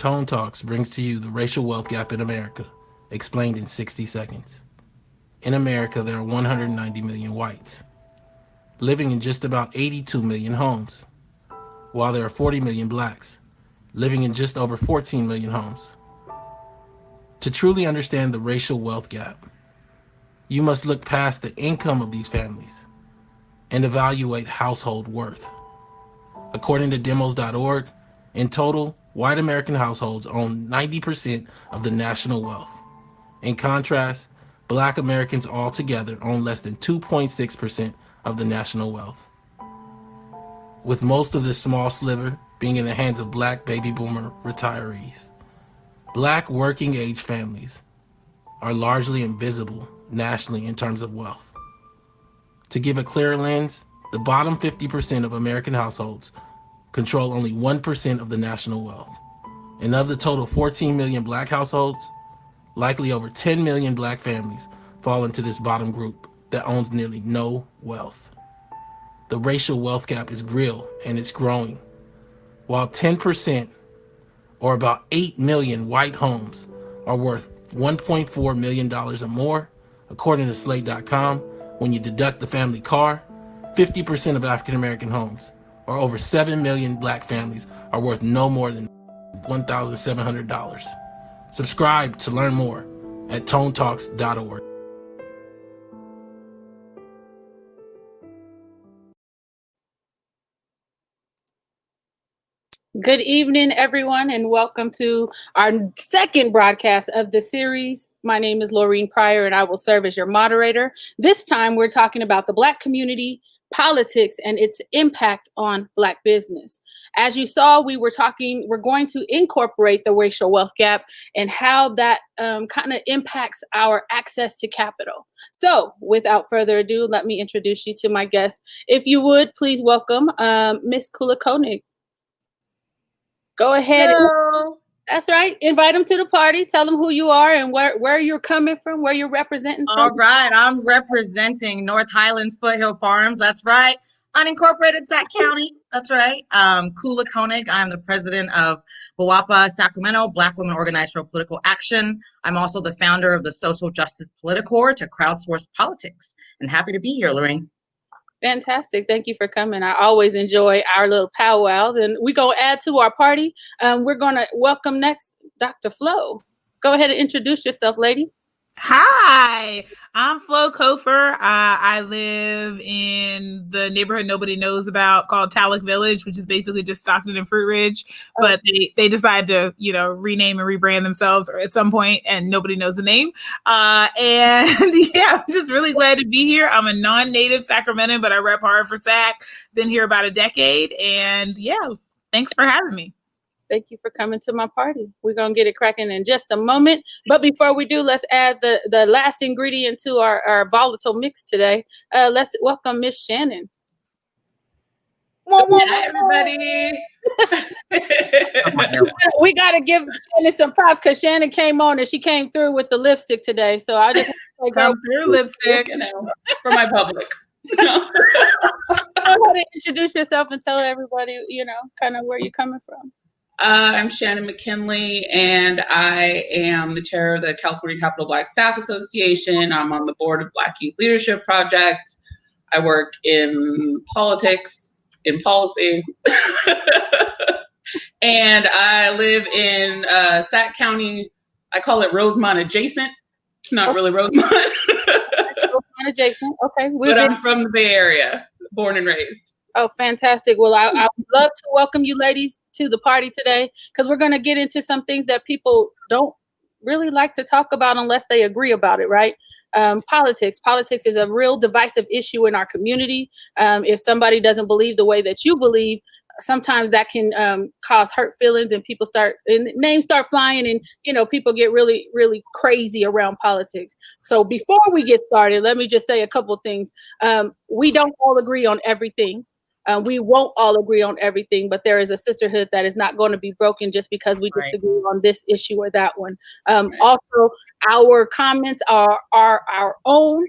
Tone Talks brings to you the racial wealth gap in America, explained in 60 seconds. In America, there are 190 million whites, living in just about 82 million homes, while there are 40 million blacks, living in just over 14 million homes. To truly understand the racial wealth gap, you must look past the income of these families and evaluate household worth. According to demos.org, in total, white American households own 90% of the national wealth. In contrast, black Americans altogether own less than 2.6% of the national wealth, with most of this small sliver being in the hands of black baby boomer retirees. Black working age families are largely invisible nationally in terms of wealth. To give a clearer lens, the bottom 50% of American households control only 1% of the national wealth. And of the total 14 million black households, likely over 10 million black families fall into this bottom group that owns nearly no wealth. The racial wealth gap is real and it's growing. While 10%, or about 8 million white homes, are worth $1.4 million or more, according to Slate.com, when you deduct the family car, 50% of African American homes, or over 7 million black families, are worth no more than $1,700. Subscribe to learn more at tonetalks.org. Good evening, everyone, and welcome to our second broadcast of the series. My name is Laureen Pryor, and I will serve as your moderator. This time, we're talking about the Black community, politics, and its impact on Black business. As you saw, we're going to incorporate the racial wealth gap and how that kind of impacts our access to capital. So, without further ado, let me introduce you to my guest. If you would, please welcome Miss Kula Koenig. Go ahead. Hello. That's right. Invite them to the party. Tell them who you are and where you're coming from, where you're representing from. All right. I'm representing North Highlands Foothill Farms. That's right. Unincorporated Sac County. That's right. Kula Koenig. I'm the president of BWAPA Sacramento, Black Women Organized for Political Action. I'm also the founder of the Social Justice Politicor to crowdsource politics. And happy to be here, Lorraine. Fantastic. Thank you for coming. I always enjoy our little powwows, and we're going to add to our party. We're going to welcome next Dr. Flo. Go ahead and introduce yourself, lady. Hi, I'm Flo Kofer. I live in the neighborhood nobody knows about called Talek Village, which is basically just Stockton and Fruit Ridge. But they decide to, rename and rebrand themselves at some point, and nobody knows the name. And yeah, I'm just really glad to be here. I'm a non-native Sacramentan, but I rep hard for Sac. Been here about a decade, and yeah, thanks for having me. Thank you for coming to my party. We're going to get it cracking in just a moment. But before we do, let's add the last ingredient to our volatile mix today. Let's welcome Miss Shannon. Hi, everybody. We got to give Shannon some props because Shannon came on and she came through with the lipstick today. So I just come through lipstick, for my public. Go ahead and introduce yourself and tell everybody, kind of where you're coming from. I'm Shannon McKinley, and I am the chair of the California Capital Black Staff Association. I'm on the board of Black Youth Leadership Project. I work in politics, in policy, and I live in Sac County. I call it Rosemont adjacent. It's not really Rosemont. Rosemont adjacent, okay. I'm from the Bay Area, born and raised. Oh, fantastic. Well, I would love to welcome you ladies to the party today because we're going to get into some things that people don't really like to talk about unless they agree about it, right? Politics. Politics is a real divisive issue in our community. If somebody doesn't believe the way that you believe, sometimes that can cause hurt feelings and names start flying and, people get really, really crazy around politics. So before we get started, let me just say a couple things. We don't all agree on everything. We won't all agree on everything, but there is a sisterhood that is not going to be broken just because we disagree on this issue or that one. Also, our comments are our own.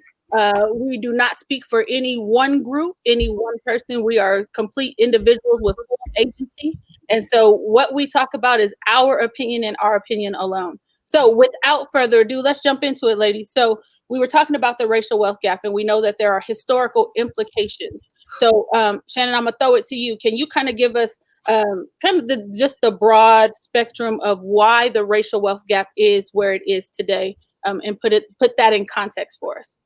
We do not speak for any one group, any one person. We are complete individuals with full agency. And so what we talk about is our opinion and our opinion alone. So without further ado, let's jump into it, ladies. So we were talking about the racial wealth gap, and we know that there are historical implications. So Shannon, I'm gonna throw it to you. Can you kind of give us kind of just the broad spectrum of why the racial wealth gap is where it is today, and put that in context for us?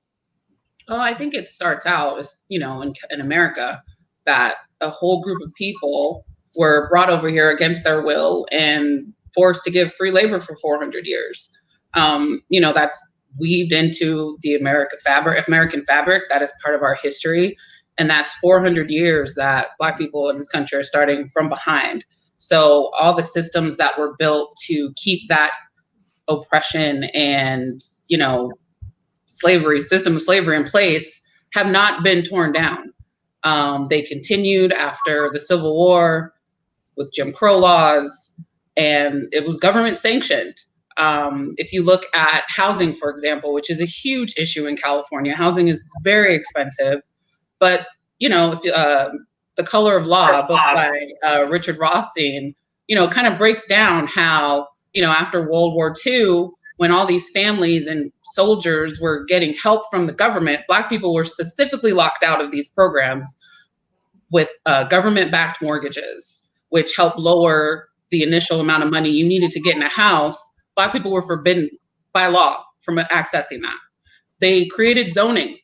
Oh, I think it starts out as, you know, in America, that a whole group of people were brought over here against their will and forced to give free labor for 400 years. You know, that's weaved into the American fabric. That is part of our history. And that's 400 years that Black people in this country are starting from behind. So all the systems that were built to keep that oppression and, you know, system of slavery in place have not been torn down. They continued after the Civil War with Jim Crow laws, and it was government sanctioned. If you look at housing, for example, which is a huge issue in California, housing is very expensive. But, you know, if The Color of Law, book by Richard Rothstein, you know, kind of breaks down how, you know, after World War II, when all these families and soldiers were getting help from the government, Black people were specifically locked out of these programs with government-backed mortgages, which helped lower the initial amount of money you needed to get in a house. Black people were forbidden by law from accessing that. They created zoning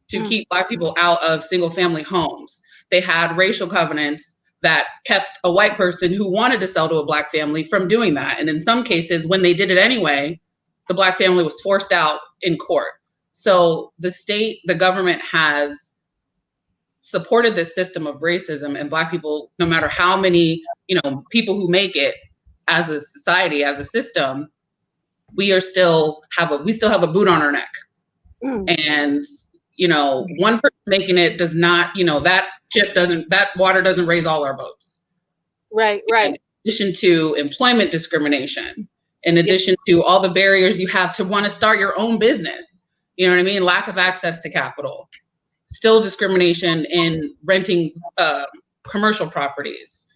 to keep Black people out of single-family homes. They had racial covenants that kept a white person who wanted to sell to a Black family from doing that. And in some cases, when they did it anyway, the Black family was forced out in court. So the state, the government has supported this system of racism, and Black people, no matter how many, you know, people who make it as a society, as a system, we still have a boot on our neck. And, you know, one person making it does not, you know, that water doesn't raise all our boats. Right. In addition to employment discrimination, in addition to all the barriers you have to want to start your own business, you know what I mean? Lack of access to capital, still discrimination in renting commercial properties,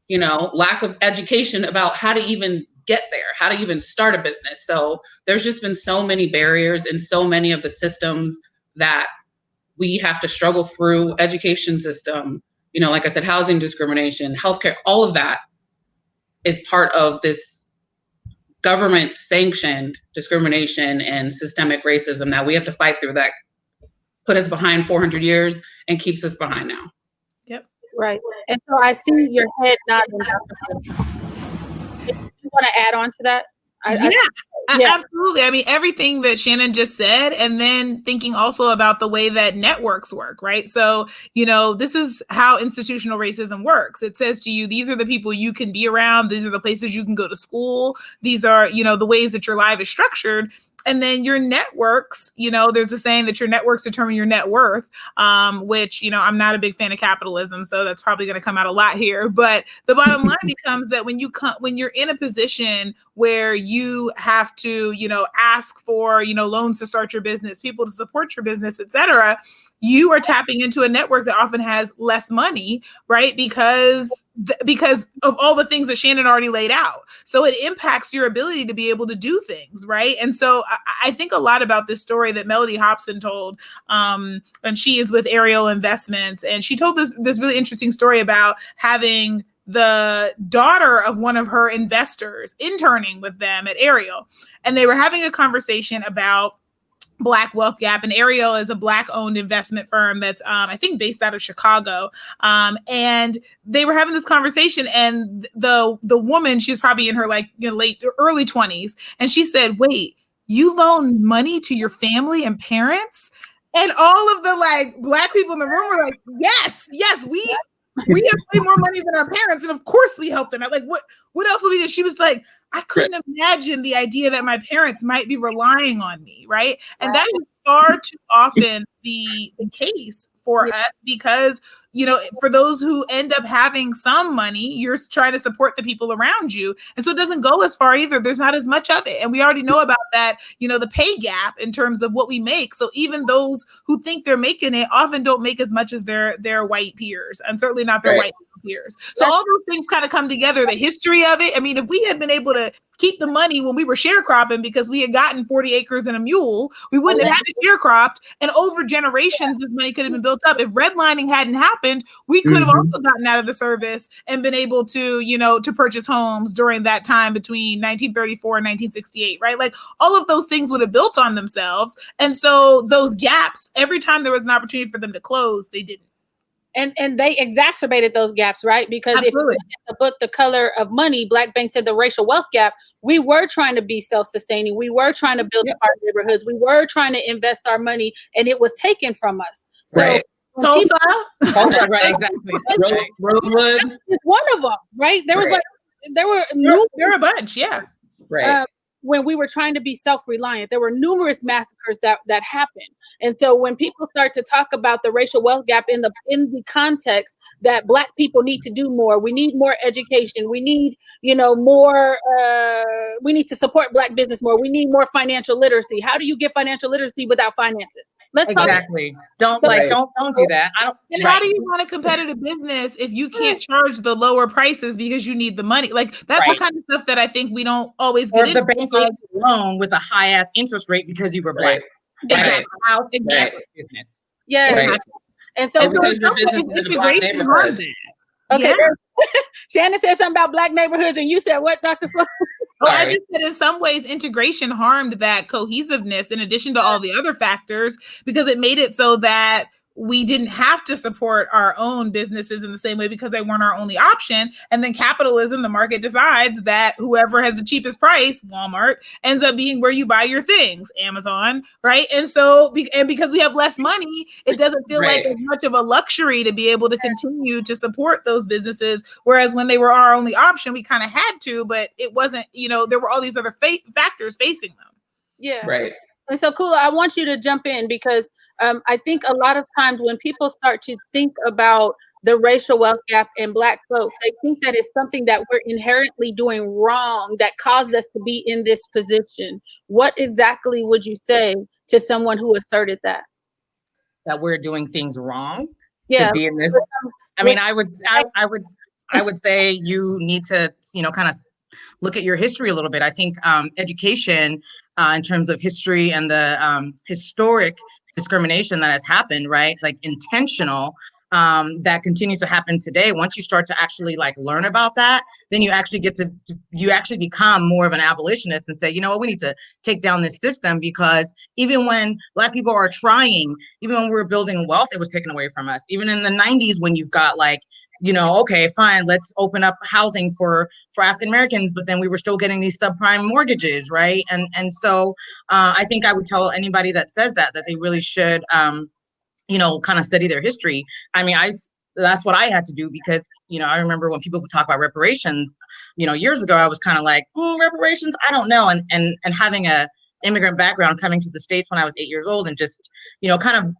you know, lack of education about how to even get there, how to even start a business. So there's just been so many barriers and so many of the systems that we have to struggle through. Education system, you know, like I said, housing discrimination, healthcare, all of that is part of this government sanctioned discrimination and systemic racism that we have to fight through, that put us behind 400 years and keeps us behind now. Yep. Right. And so I see your head nodding. You want to add on to that? Absolutely. I mean, everything that Shannon just said, and then thinking also about the way that networks work, right? So, you know, this is how institutional racism works. It says to you, these are the people you can be around. These are the places you can go to school. These are, you know, the ways that your life is structured. And then your networks, you know, there's a saying that your networks determine your net worth, which, you know, I'm not a big fan of capitalism, so that's probably going to come out a lot here. But the bottom line becomes that when you're in a position where you have to, you know, ask for, you know, loans to start your business, people to support your business, et cetera, you are tapping into a network that often has less money, right? Because of all the things that Shannon already laid out. So it impacts your ability to be able to do things, right? And so I think a lot about this story that Melody Hobson told, and she is with Ariel Investments, and she told this really interesting story about having the daughter of one of her investors interning with them at Ariel, and they were having a conversation about Black wealth gap. And Ariel is a Black-owned investment firm that's, I think, based out of Chicago. And they were having this conversation, and the woman, she's probably in her early 20s, and she said, "Wait, you loan money to your family and parents?" And all of the Black people in the room were like, "Yes, we have way more money than our parents, and of course we help them out. Like, what else would we do?" She was like, "I couldn't imagine the idea that my parents might be relying on me," right? And that is far too often the case for us, because, you know, for those who end up having some money, you're trying to support the people around you. And so it doesn't go as far either. There's not as much of it. And we already know about that, you know, the pay gap in terms of what we make. So even those who think they're making it often don't make as much as their white peers, and certainly not their white disappears. So all those things kind of come together, the history of it. I mean, if we had been able to keep the money when we were sharecropping because we had gotten 40 acres and a mule, we wouldn't have had it sharecropped. And over generations, this money could have been built up. If redlining hadn't happened, we could have also gotten out of the service and been able to, to purchase homes during that time between 1934 and 1968, right? Like all of those things would have built on themselves. And so those gaps, every time there was an opportunity for them to close, they didn't. And they exacerbated those gaps, right? Because if you look at the book, The Color of Money, Black Bank said the racial wealth gap, we were trying to be self-sustaining. We were trying to build our neighborhoods. We were trying to invest our money, and it was taken from us. So Tulsa, right, exactly. Rosewood. It's one of them, right? There was there were a bunch, yeah. Right. When we were trying to be self-reliant, there were numerous massacres that happened. And so when people start to talk about the racial wealth gap in the context that Black people need to do more, we need more education, we need, more, we need to support Black business more, we need more financial literacy. How do you get financial literacy without finances? Let's exactly. Don't do that. And how do you run a competitive business if you can't charge the lower prices because you need the money? Like that's the kind of stuff that I think we don't always get into. The bank gave you a loan with a high ass interest rate because you were Black. Exactly. House business. Yeah. Right. And so because your business is in a Black neighborhood. Okay. Shannon said something about Black neighborhoods, and you said what, Dr. Flo? I just said in some ways integration harmed that cohesiveness in addition to all the other factors, because it made it so that we didn't have to support our own businesses in the same way because they weren't our only option. And then capitalism, the market decides that whoever has the cheapest price, Walmart, ends up being where you buy your things, Amazon, right? And so, because we have less money, it doesn't feel like as much of a luxury to be able to continue to support those businesses. Whereas when they were our only option, we kind of had to, but it wasn't, there were all these other factors facing them. Yeah. Right. And so, Kula, I want you to jump in because I think a lot of times when people start to think about the racial wealth gap in Black folks, they think that it's something that we're inherently doing wrong that caused us to be in this position. What exactly would you say to someone who asserted that? That we're doing things wrong to be in this. I mean, I would say you need to, kind of look at your history a little bit. I think education in terms of history and the historic discrimination that has happened, right? Like intentional, that continues to happen today. Once you start to actually learn about that, then you actually get to you actually become more of an abolitionist and say, you know what, we need to take down this system, because even when Black people are trying, even when we were building wealth, it was taken away from us. Even in the 90s, when you've got okay, fine, let's open up housing for African Americans, but then we were still getting these subprime mortgages, right? And so I think I would tell anybody that says that they really should, kind of study their history. I mean, that's what I had to do because, I remember when people would talk about reparations, years ago, I was kind of like, reparations, I don't know. And having a immigrant background, coming to the States when I was 8 years old, and just, kind of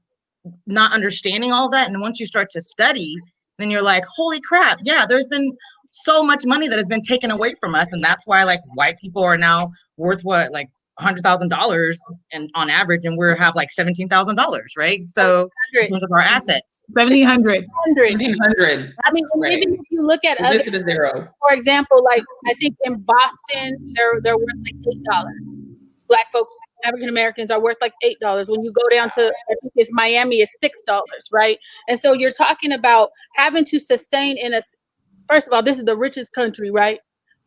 not understanding all that. And once you start to study, then you're like, holy crap, yeah, there's been so much money that has been taken away from us. And that's why white people are now worth what, $100,000 and on average, and we have $17,000, right? So in terms of our assets, 1,700. I mean, even if you look at other, for example, I think in Boston, they're worth $8. Black folks, African Americans are worth $8. When you go down to, I think it's Miami, it's $6, right? And so you're talking about having to sustain first of all, this is the richest country, right?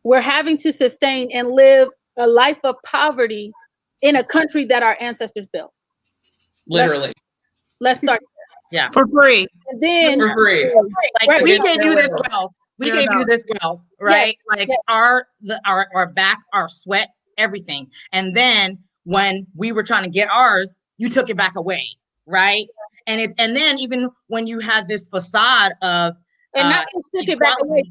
We're having to sustain and live a life of poverty in a country that our ancestors built. Literally. Let's start. Yeah. For free. And then for free. We gave you this wealth. We gave you this wealth, right? Our back, our sweat, everything. And then when we were trying to get ours, you took it back away, right? And then even when you had this facade of not took it back away,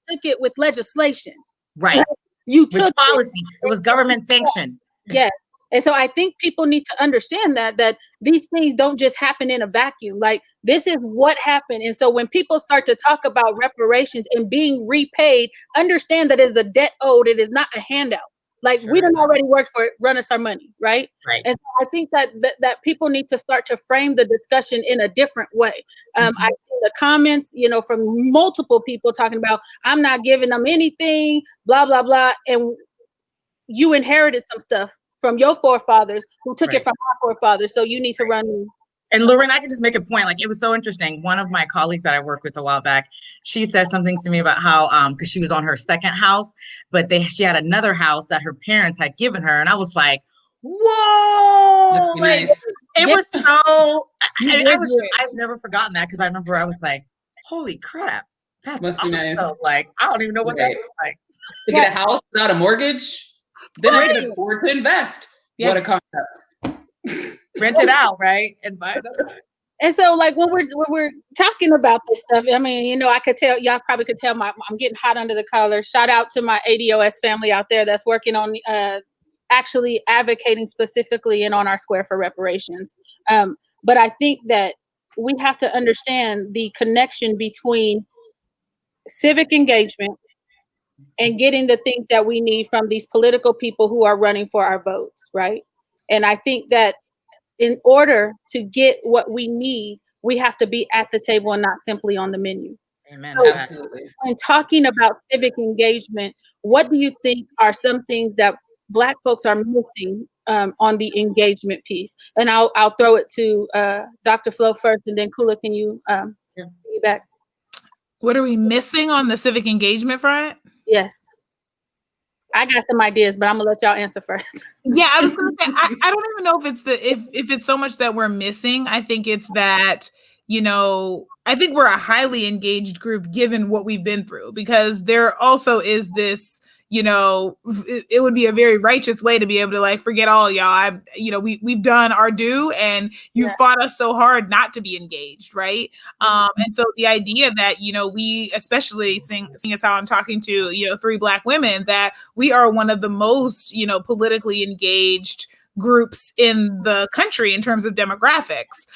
took it with legislation. Right. You took policy. It was government sanctioned. Yeah. And so I think people need to understand that these things don't just happen in a vacuum. This is what happened. And so when people start to talk about reparations and being repaid, understand that it's a debt owed. It is not a handout. We don't already work for it, run us our money, right? Right. And so I think that people need to start to frame the discussion in a different way. I the comments, from multiple people talking about, I'm not giving them anything, blah, blah, blah. And you inherited some stuff from your forefathers who took it from our forefathers. So you need to run. And Lauren, I can just make a point. Like, it was so interesting. One of my colleagues that I worked with a while back, she said something to me about how, because she was on her second house, but she had another house that her parents had given her. And I was like, whoa, like, nice. it was so, I've never forgotten that, because I remember I was like, holy crap, that's Must be awesome. nice. Like, I don't even know what that looks like. To get a house without a mortgage, then I can afford to invest. Yeah. What a concept. Rent it out, right? And buy it. And so, like, when we're talking about this stuff, I mean, I could tell, y'all probably could tell I'm getting hot under the collar. Shout out to my ADOS family out there that's working on actually advocating specifically and on our square for reparations. But I think that we have to understand the connection between civic engagement and getting the things that we need from these political people who are running for our votes, right? And I think that in order to get what we need, we have to be at the table and not simply on the menu. Amen. So, Absolutely. when talking about civic engagement, what do you think are some things that Black folks are missing on the engagement piece? And I'll throw it to Dr. Flo first, and then Kula, can you back? What are we missing on the civic engagement front? Yes. I got some ideas, but I'm gonna let y'all answer first. Yeah, I was gonna say, I don't even know if it's so much that we're missing. I think it's that, I think we're a highly engaged group given what we've been through, because there also is this, it would be a very righteous way to be able to, like, forget all y'all. We've done our due, and you fought us so hard not to be engaged, right? And so the idea that, we, especially seeing as how I'm talking to, 3 Black women, that we are one of the most, politically engaged groups in the country in terms of demographics.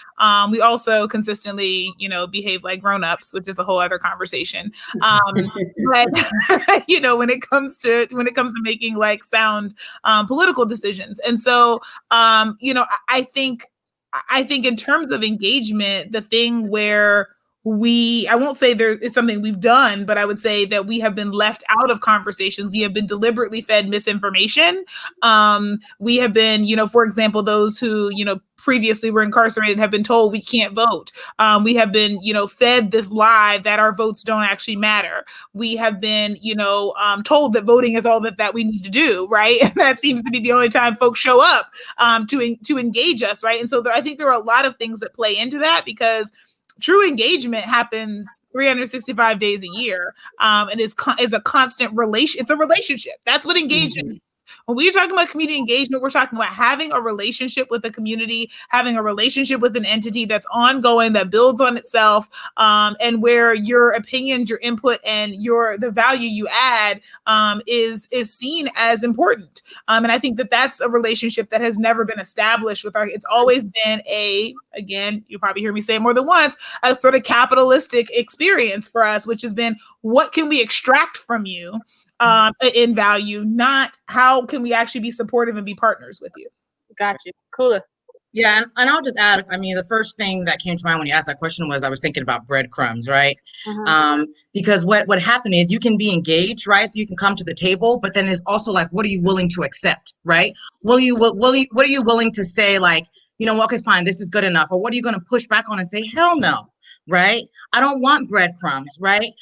We also consistently, behave like grown-ups, which is a whole other conversation. But when it comes to making like sound political decisions. And so I think in terms of engagement, the thing where I won't say it's something we've done, but I would say that we have been left out of conversations. We have been deliberately fed misinformation. We have been, for example, those who, previously were incarcerated have been told we can't vote. We have been, fed this lie that our votes don't actually matter. We have been, told that voting is all that we need to do, right? And that seems to be the only time folks show up to engage us, right? And so I think there are a lot of things that play into that, because true engagement happens 365 days a year, and is a constant relation. It's a relationship. That's what engagement is. When we're talking about community engagement, we're talking about having a relationship with a community, having a relationship with an entity that's ongoing, that builds on itself, and where your opinions, your input, and the value you add is seen as important. And I think that that's a relationship that has never been established with it's always been again, you probably hear me say it more than once, a sort of capitalistic experience for us, which has been, what can we extract from you in value, not how can we actually be supportive and be partners with you. Gotcha. Cool. Yeah, and I'll just add, I mean, the first thing that came to mind when you asked that question was I was thinking about breadcrumbs, right? Because what happened is you can be engaged, right? So you can come to the table, but then it's also like, what are you willing to accept, right? What are you willing to say, like, okay, fine, this is good enough? Or what are you going to push back on and say, hell no, right? I don't want breadcrumbs, right?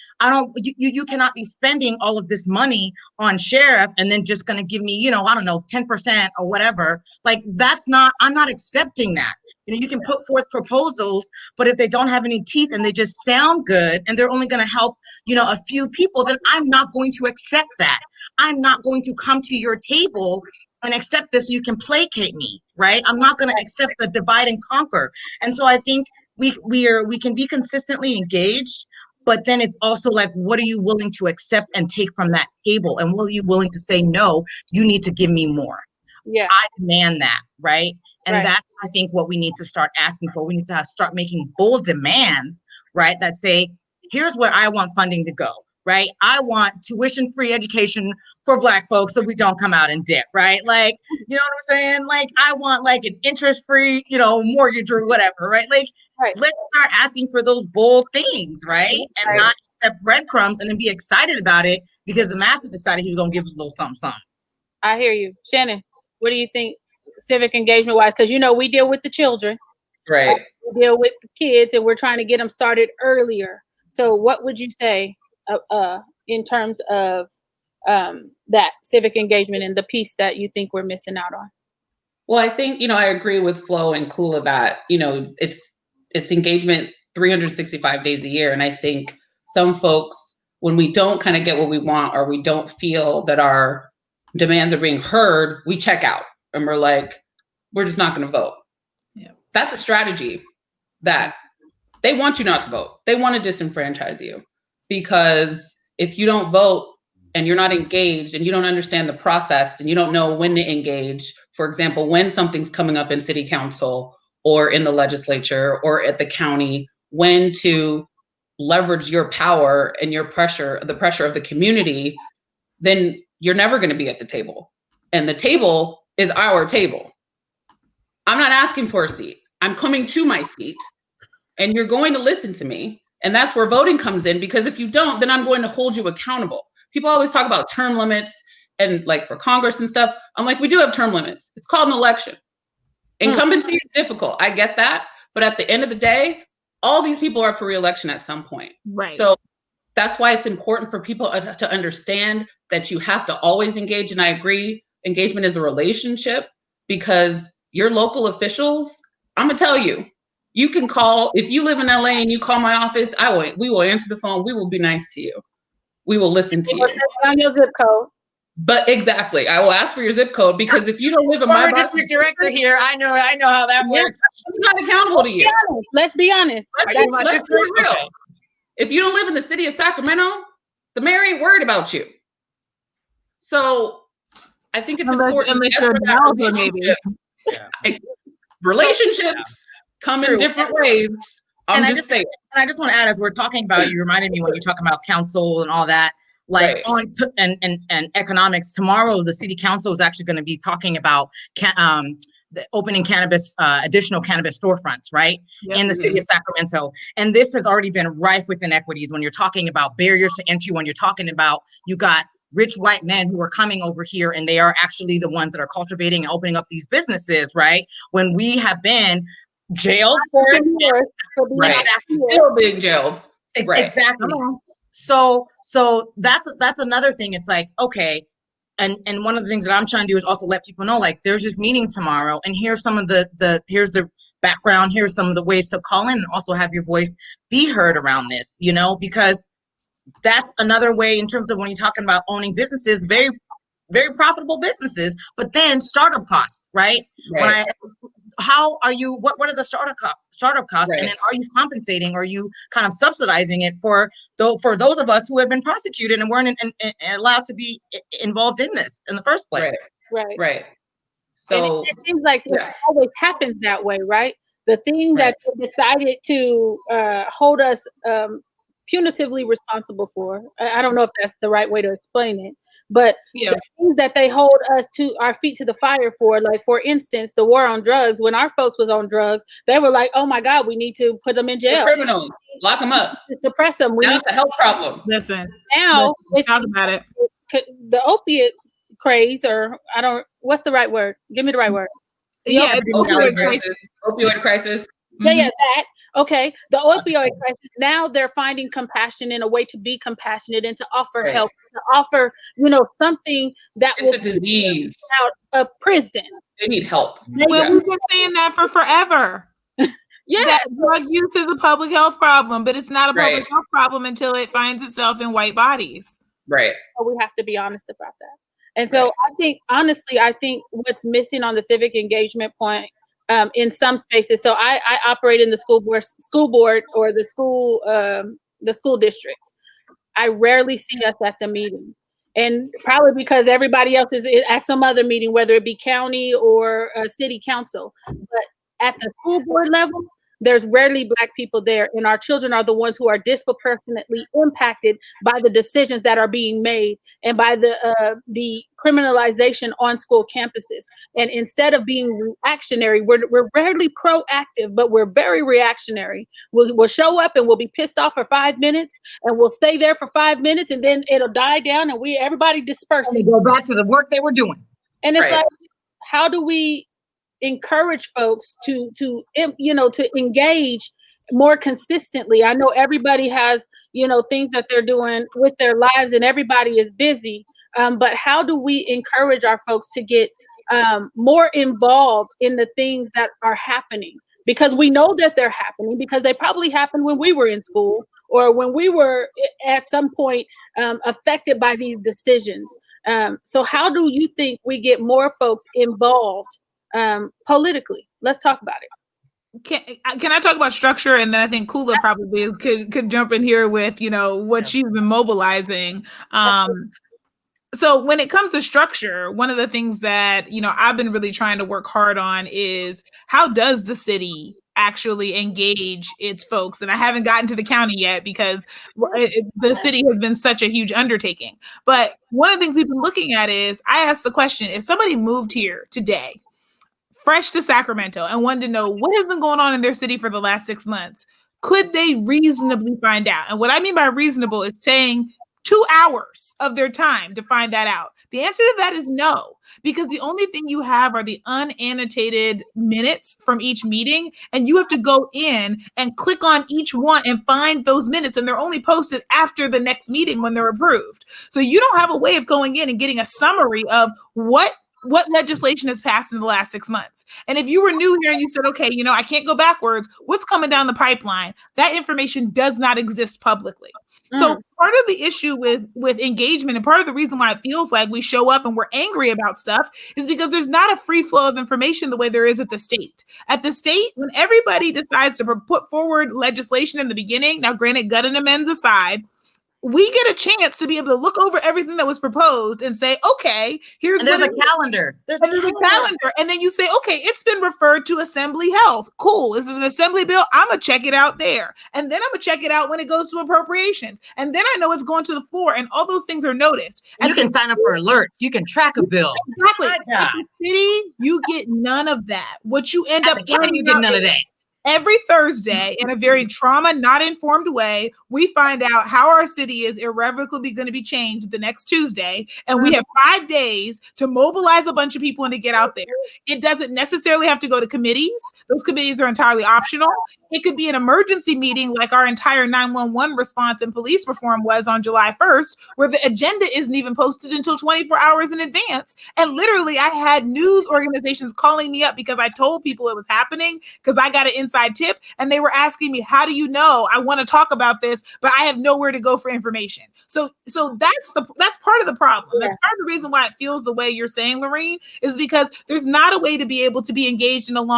You cannot be spending all of this money on sheriff and then just going to give me, I don't know, 10% or whatever. Like, I'm not accepting that. You can put forth proposals, but if they don't have any teeth and they just sound good and they're only going to help, a few people, then I'm not going to accept that. I'm not going to come to your table and accept this so you can placate me, right? I'm not going to accept the divide and conquer. And so I think we can be consistently engaged, but then it's also like, what are you willing to accept and take from that table? And will you willing to say, no, you need to give me more? Yeah, I demand that, right? And that's, I think, what we need to start asking for. We need to start making bold demands, right? That say, here's where I want funding to go, right? I want tuition-free education for Black folks so we don't come out in debt, right? Like, you know what I'm saying? Like, I want like an interest-free, mortgage or whatever, right? Like, Right. let's start asking for those bold things, right? And not accept breadcrumbs and then be excited about it because the master decided he was going to give us a little something, something. I hear you. Shannon, what do you think civic engagement wise? Because, you know, we deal with the children. Right. We deal with the kids, and we're trying to get them started earlier. So what would you say in terms of that civic engagement and the piece that you think we're missing out on? Well, I think, I agree with Flo and Kula that, it's engagement 365 days a year. And I think some folks, when we don't kind of get what we want, or we don't feel that our demands are being heard, we check out and we're like, we're just not going to vote. Yeah. That's a strategy that they want you not to vote. They want to disenfranchise you, because if you don't vote and you're not engaged and you don't understand the process and you don't know when to engage, for example, when something's coming up in city council or in the legislature or at the county, when to leverage your power and your pressure, the pressure of the community, then you're never going to be at the table. And the table is our table. I'm not asking for a seat. I'm coming to my seat, and you're going to listen to me. And that's where voting comes in, because if you don't, then I'm going to hold you accountable. People always talk about term limits and like for Congress and stuff. I'm like, we do have term limits. It's called an election. Incumbency is difficult. I get that. But at the end of the day, all these people are up for re-election at some point. Right. So that's why it's important for people to understand that you have to always engage. And I agree, engagement is a relationship, because your local officials, I'm gonna tell you, you can call, if you live in LA and you call my office, we will answer the phone. We will be nice to you. We will listen to you. On your zip code. But exactly, I will ask for your zip code, because if you don't live in my district director here, I know how that works. I'm not accountable to you. Let's be honest. Let's be real. Okay. If you don't live in the city of Sacramento, the mayor ain't worried about you. So I think it's important. Unless you're a developer, maybe. Relationships come in different ways. I'm just saying. And I just want to add, as we're talking about, you reminded me when you're talking about council and all that, like and economics. Tomorrow, the city council is actually going to be talking about the opening additional cannabis storefronts, right, in the city of Sacramento. And this has already been rife with inequities when you're talking about barriers to entry, when you're talking about you got rich white men who are coming over here and they are actually the ones that are cultivating and opening up these businesses, right? When we have been jailed for it. Right. Still being jailed. Right. Exactly. So that's another thing. It's like, okay. And one of the things that I'm trying to do is also let people know, like, there's this meeting tomorrow, and here's some of here's the background, here's some of the ways to call in and also have your voice be heard around this, because that's another way in terms of when you're talking about owning businesses, very, very profitable businesses, but then startup costs, right? How are you, what are the startup costs? Right. And then are you compensating, or are you kind of subsidizing it for those of us who have been prosecuted and weren't allowed to be involved in this in the first place? Right. So and it seems like it always happens that way, right? The thing that they decided to hold us punitively responsible for, I don't know if that's the right way to explain it, but the things that they hold us to our feet to the fire for, like, for instance, the war on drugs. When our folks was on drugs, they were like, oh my God, we need to put them in jail. They're criminals. Lock them up. Suppress them. Now it's a health problem. Listen, now talk about it. The opiate craze, or what's the right word? Give me the right word. Opioid crisis. Yeah, that. Okay, the opioid crisis. Now they're finding compassion in a way to be compassionate and to offer help, to offer, something that it's a disease out of prison. They need help. Well, we've been saying that for forever. That drug use is a public health problem, but it's not a public health problem until it finds itself in white bodies. Right. So we have to be honest about that. And so I think what's missing on the civic engagement point, in some spaces. So I operate in the school board or the school districts. I rarely see us at the meeting, and probably because everybody else is at some other meeting, whether it be county or city council. But at the school board level, there's rarely Black people there, and our children are the ones who are disproportionately impacted by the decisions that are being made and by the criminalization on school campuses. And instead of being reactionary, we're rarely proactive, but we're very reactionary. We'll show up and we'll be pissed off for 5 minutes, and we'll stay there for 5 minutes, and then it'll die down, and everybody disperses. And they go back to the work they were doing. And it's Right. like, how do we encourage folks to engage more consistently? I know everybody has things that they're doing with their lives, and everybody is busy, but how do we encourage our folks to get more involved in the things that are happening? Because we know that they're happening, because they probably happened when we were in school, or when we were at some point affected by these decisions. So how do you think we get more folks involved politically? Let's talk about it. Can I talk about structure? And then I think Kula probably could jump in here with, what she's been mobilizing. So when it comes to structure, one of the things that, I've been really trying to work hard on is, how does the city actually engage its folks? And I haven't gotten to the county yet, because the city has been such a huge undertaking. But one of the things we've been looking at is, I asked the question, if somebody moved here today, fresh to Sacramento, and wanted to know what has been going on in their city for the last 6 months, could they reasonably find out? And what I mean by reasonable is saying 2 hours of their time to find that out. The answer to that is no, because the only thing you have are the unannotated minutes from each meeting, and you have to go in and click on each one and find those minutes, and they're only posted after the next meeting when they're approved. So you don't have a way of going in and getting a summary of what legislation has passed in the last 6 months. And if you were new here and you said, okay, I can't go backwards, what's coming down the pipeline? That information does not exist publicly. So part of the issue with engagement, and part of the reason why it feels like we show up and we're angry about stuff, is because there's not a free flow of information the way there is at the state. At the state, when everybody decides to put forward legislation in the beginning, now granted, gut and amends aside, we get a chance to be able to look over everything that was proposed and say, okay, here's there's a calendar. There's a calendar. And then you say, okay, it's been referred to Assembly Health. Cool. This is an Assembly bill. I'm going to check it out there. And then I'm going to check it out when it goes to appropriations. And then I know it's going to the floor, and all those things are noticed. And you can sign up for alerts. You can track a bill. Exactly. At the city, you get none of that. What you end up getting, you get none of that. Every Thursday, in a very trauma, not informed way, we find out how our city is irrevocably going to be changed the next Tuesday. And we have 5 days to mobilize a bunch of people and to get out there. It doesn't necessarily have to go to committees. Those committees are entirely optional. It could be an emergency meeting, like our entire 911 response and police reform was on July 1st, where the agenda isn't even posted until 24 hours in advance. And literally, I had news organizations calling me up because I told people it was happening, because I got an inside tip, and they were asking me, how do you know? I want to talk about this, but I have nowhere to go for information. So that's part of the problem. Yeah. That's part of the reason why it feels the way you're saying, Lorene, is because there's not a way to be able to be engaged in an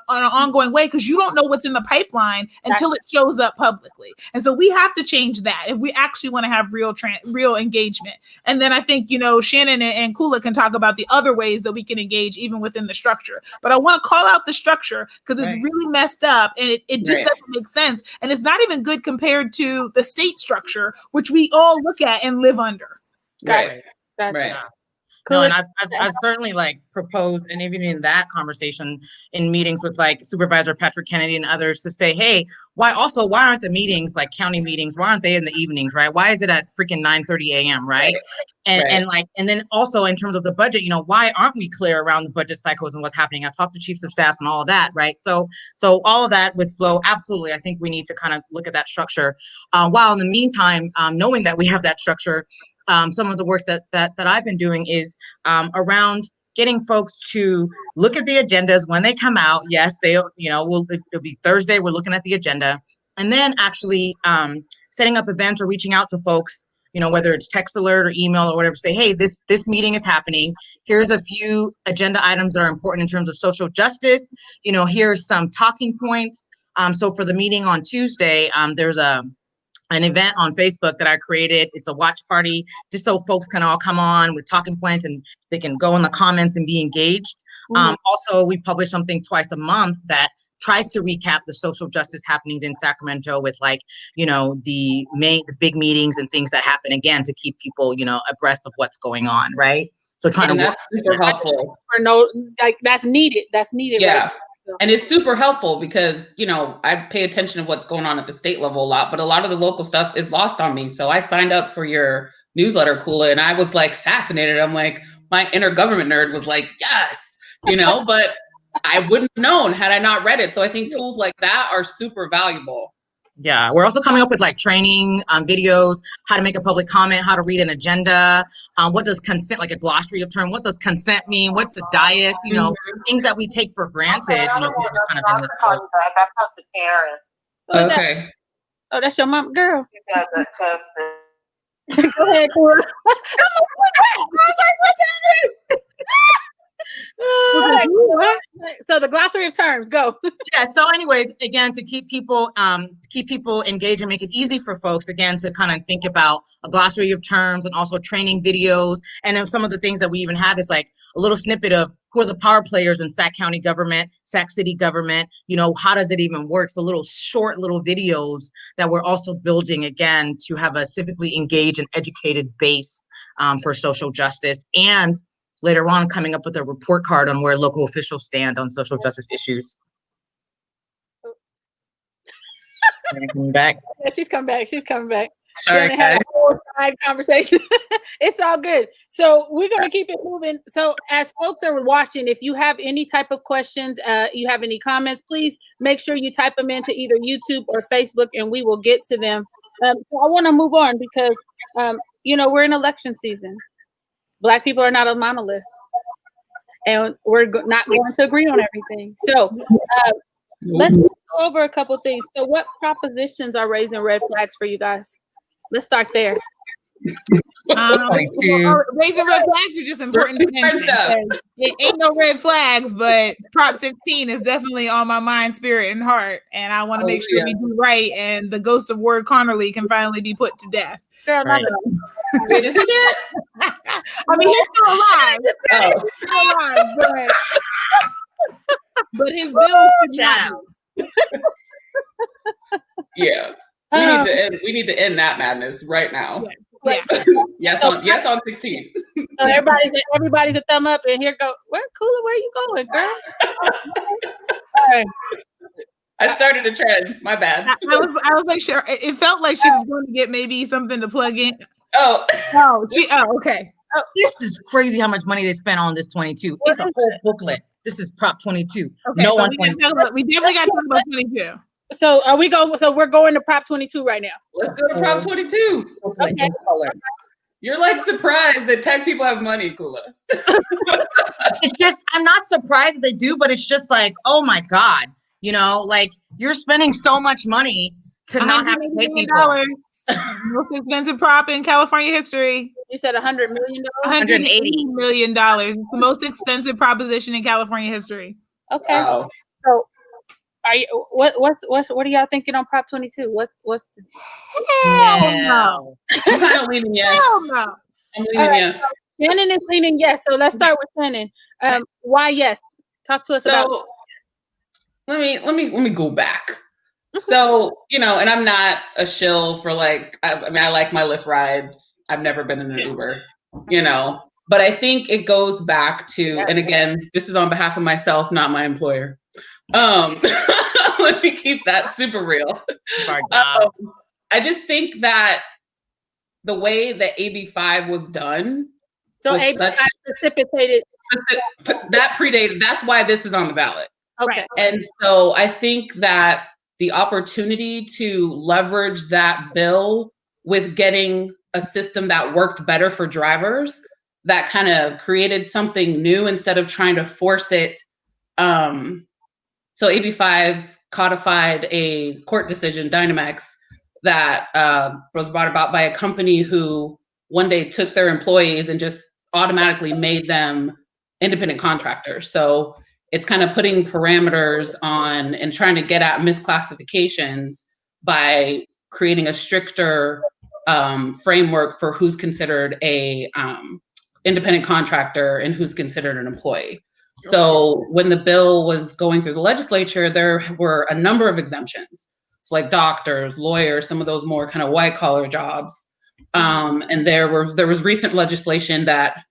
ongoing way, because you don't know what's in the pipeline until it shows up publicly. And so we have to change that if we actually want to have real engagement. And then I think, Shannon and Kula can talk about the other ways that we can engage even within the structure. But I want to call out the structure, because it's really messed up, and it just doesn't make sense. And it's not even good compared to the state structure, which we all look at and live under. Right. Gotcha. Right. No, and I've certainly proposed, and even in that conversation in meetings with Supervisor Patrick Kennedy and others, to say, hey, why aren't the meetings, county meetings, why aren't they in the evenings, right? Why is it at freaking 9:30 a.m., right? And then also in terms of the budget, why aren't we clear around the budget cycles and what's happening? I've talked to chiefs of staff and all of that, right? So all of that with flow, absolutely, I think we need to kind of look at that structure. While in the meantime, knowing that we have that structure, some of the work that I've been doing is around getting folks to look at the agendas when they come out. Yes, it'll be Thursday. We're looking at the agenda, and then actually setting up events or reaching out to folks, whether it's text alert or email or whatever, say, hey, this meeting is happening. Here's a few agenda items that are important in terms of social justice. Here's some talking points. So for the meeting on Tuesday, there's an event on Facebook that I created. It's a watch party, just so folks can all come on with talking points and they can go in the comments and be engaged. Also, we publish something twice a month that tries to recap the social justice happenings in Sacramento with the big meetings and things that happen, again, to keep people, abreast of what's going on, right? So trying and to that's super helpful. That's needed. That's needed. Yeah. Right? And it's super helpful because, I pay attention to what's going on at the state level a lot, but a lot of the local stuff is lost on me. So I signed up for your newsletter, Kula, and I was like fascinated. I'm like, my inner government nerd was like, yes, but I wouldn't have known had I not read it. So I think tools like that are super valuable. Yeah, we're also coming up with training videos, how to make a public comment, how to read an agenda, what does consent, like a glossary of terms, what does consent mean, what's a dais, things that we take for granted, because we're kind of in this world. Okay. Oh, that's your mom, girl. She got that tested. Go ahead, Cora. I was like, what's happening? So the glossary of terms, go. Yeah. So anyways, again, to keep people engaged and make it easy for folks, again, to kind of think about a glossary of terms and also training videos. And then some of the things that we even have is like a little snippet of who are the power players in Sac County government, Sac City government, how does it even work? So short little videos that we're also building, again, to have a civically engaged and educated base for social justice, and later on coming up with a report card on where local officials stand on social justice issues. Coming back. Yeah, she's coming back. She's coming back. Sorry, have a whole side conversation. It's all good. So we're going to keep it moving. So as folks are watching, if you have any type of questions, you have any comments, please make sure you type them into either YouTube or Facebook, and we will get to them. So I want to move on because, we're in election season. Black people are not a monolith, and we're not going to agree on everything. So let's go over a couple things. So what propositions are raising red flags for you guys? Let's start there. Raising red flags are just important to mention. It ain't no red flags, but Prop 16 is definitely on my mind, spirit, and heart. And I want to make sure we do right, and the ghost of Ward Connerly can finally be put to death. Girl, right. Wait, is he dead? I mean, he's still alive. He's still alive, but his bill should not be. Yeah. We need to end that madness right now. Yeah. Yes on 16. So everybody's a thumb up, and here go. Where are you going, girl? All right. I started a trend. My bad. I was like, sure. It felt like she was going to get maybe something to plug in. Oh. Okay. Oh, this is crazy how much money they spent on this 22. It's a whole booklet. This is Prop 22. Okay, so we definitely got to talk about 22. So are we going? So we're going to Prop 22 right now. Let's go to Prop 22. Okay. You're like surprised that tech people have money, Kula. It's just, I'm not surprised that they do, but it's just like, oh my God. You're spending so much money to not have to pay people. Most expensive prop in California history. You said $100 million? $180 million. It's the most expensive proposition in California history. Okay. Wow. So are you what are y'all thinking on Prop 22? What's the Hell no. I'm kind of leaning yes. Hell no. I'm leaning yes. Shannon is leaning yes. So let's start with Shannon. Why yes? Talk to us about let me go back. So, and I'm not a shill for I like my Lyft rides. I've never been in an Uber, but I think it goes back to, and again, this is on behalf of myself, not my employer. Let me keep that super real. I just think that the way that AB5 was done. So AB5 precipitated. That predated, that's why this is on the ballot. Okay. And so I think that the opportunity to leverage that bill with getting a system that worked better for drivers, that kind of created something new instead of trying to force it. So AB5 codified a court decision, Dynamex, that was brought about by a company who one day took their employees and just automatically made them independent contractors. So it's kind of putting parameters on and trying to get at misclassifications by creating a stricter framework for who's considered a independent contractor and who's considered an employee. So when the bill was going through the legislature, there were a number of exemptions. So like doctors, lawyers, some of those more kind of white collar jobs. And there was recent legislation that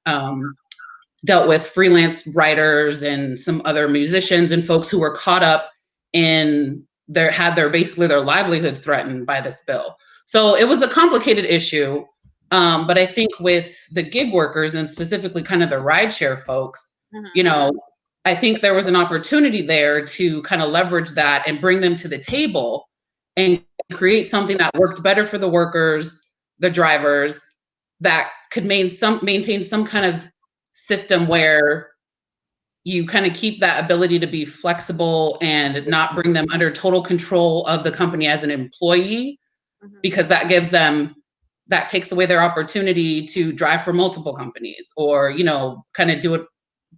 dealt with freelance writers and some other musicians and folks who were caught up in had their livelihoods threatened by this bill. So it was a complicated issue. But I think with the gig workers and specifically kind of the rideshare folks, you know, I think there was an opportunity there to kind of leverage that and bring them to the table and create something that worked better for the workers, the drivers, that could maintain some kind of system where you kind of keep that ability to be flexible and not bring them under total control of the company as an employee, because that takes away their opportunity to drive for multiple companies or, you know, kind of do it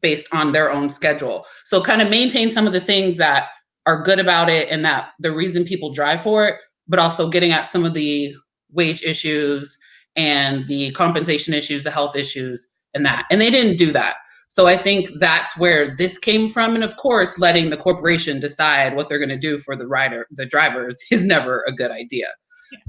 based on their own schedule. So kind of maintain some of the things that are good about it and that the reason people drive for it, but also getting at some of the wage issues and the compensation issues, the health issues and that. And they didn't do that. So I think that's where this came from. And of course, letting the corporation decide what they're going to do for the drivers is never a good idea.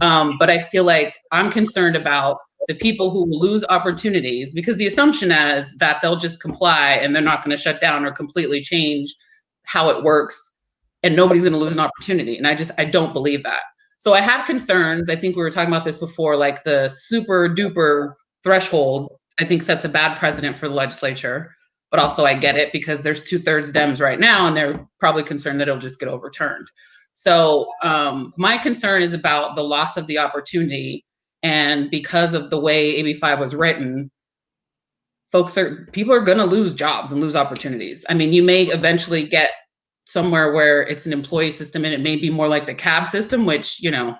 But I feel like I'm concerned about the people who will lose opportunities, because the assumption is that they'll just comply and they're not going to shut down or completely change how it works and nobody's going to lose an opportunity. And I don't believe that. So I have concerns. I think we were talking about this before, like the super duper threshold, I think sets a bad precedent for the legislature. But also I get it because there's 2/3 Dems right now and they're probably concerned that it'll just get overturned. So my concern is about the loss of the opportunity. And because of the way AB 5 was written, people are going to lose jobs and lose opportunities. I mean, you may eventually get somewhere where it's an employee system and it may be more like the cab system, which, you know,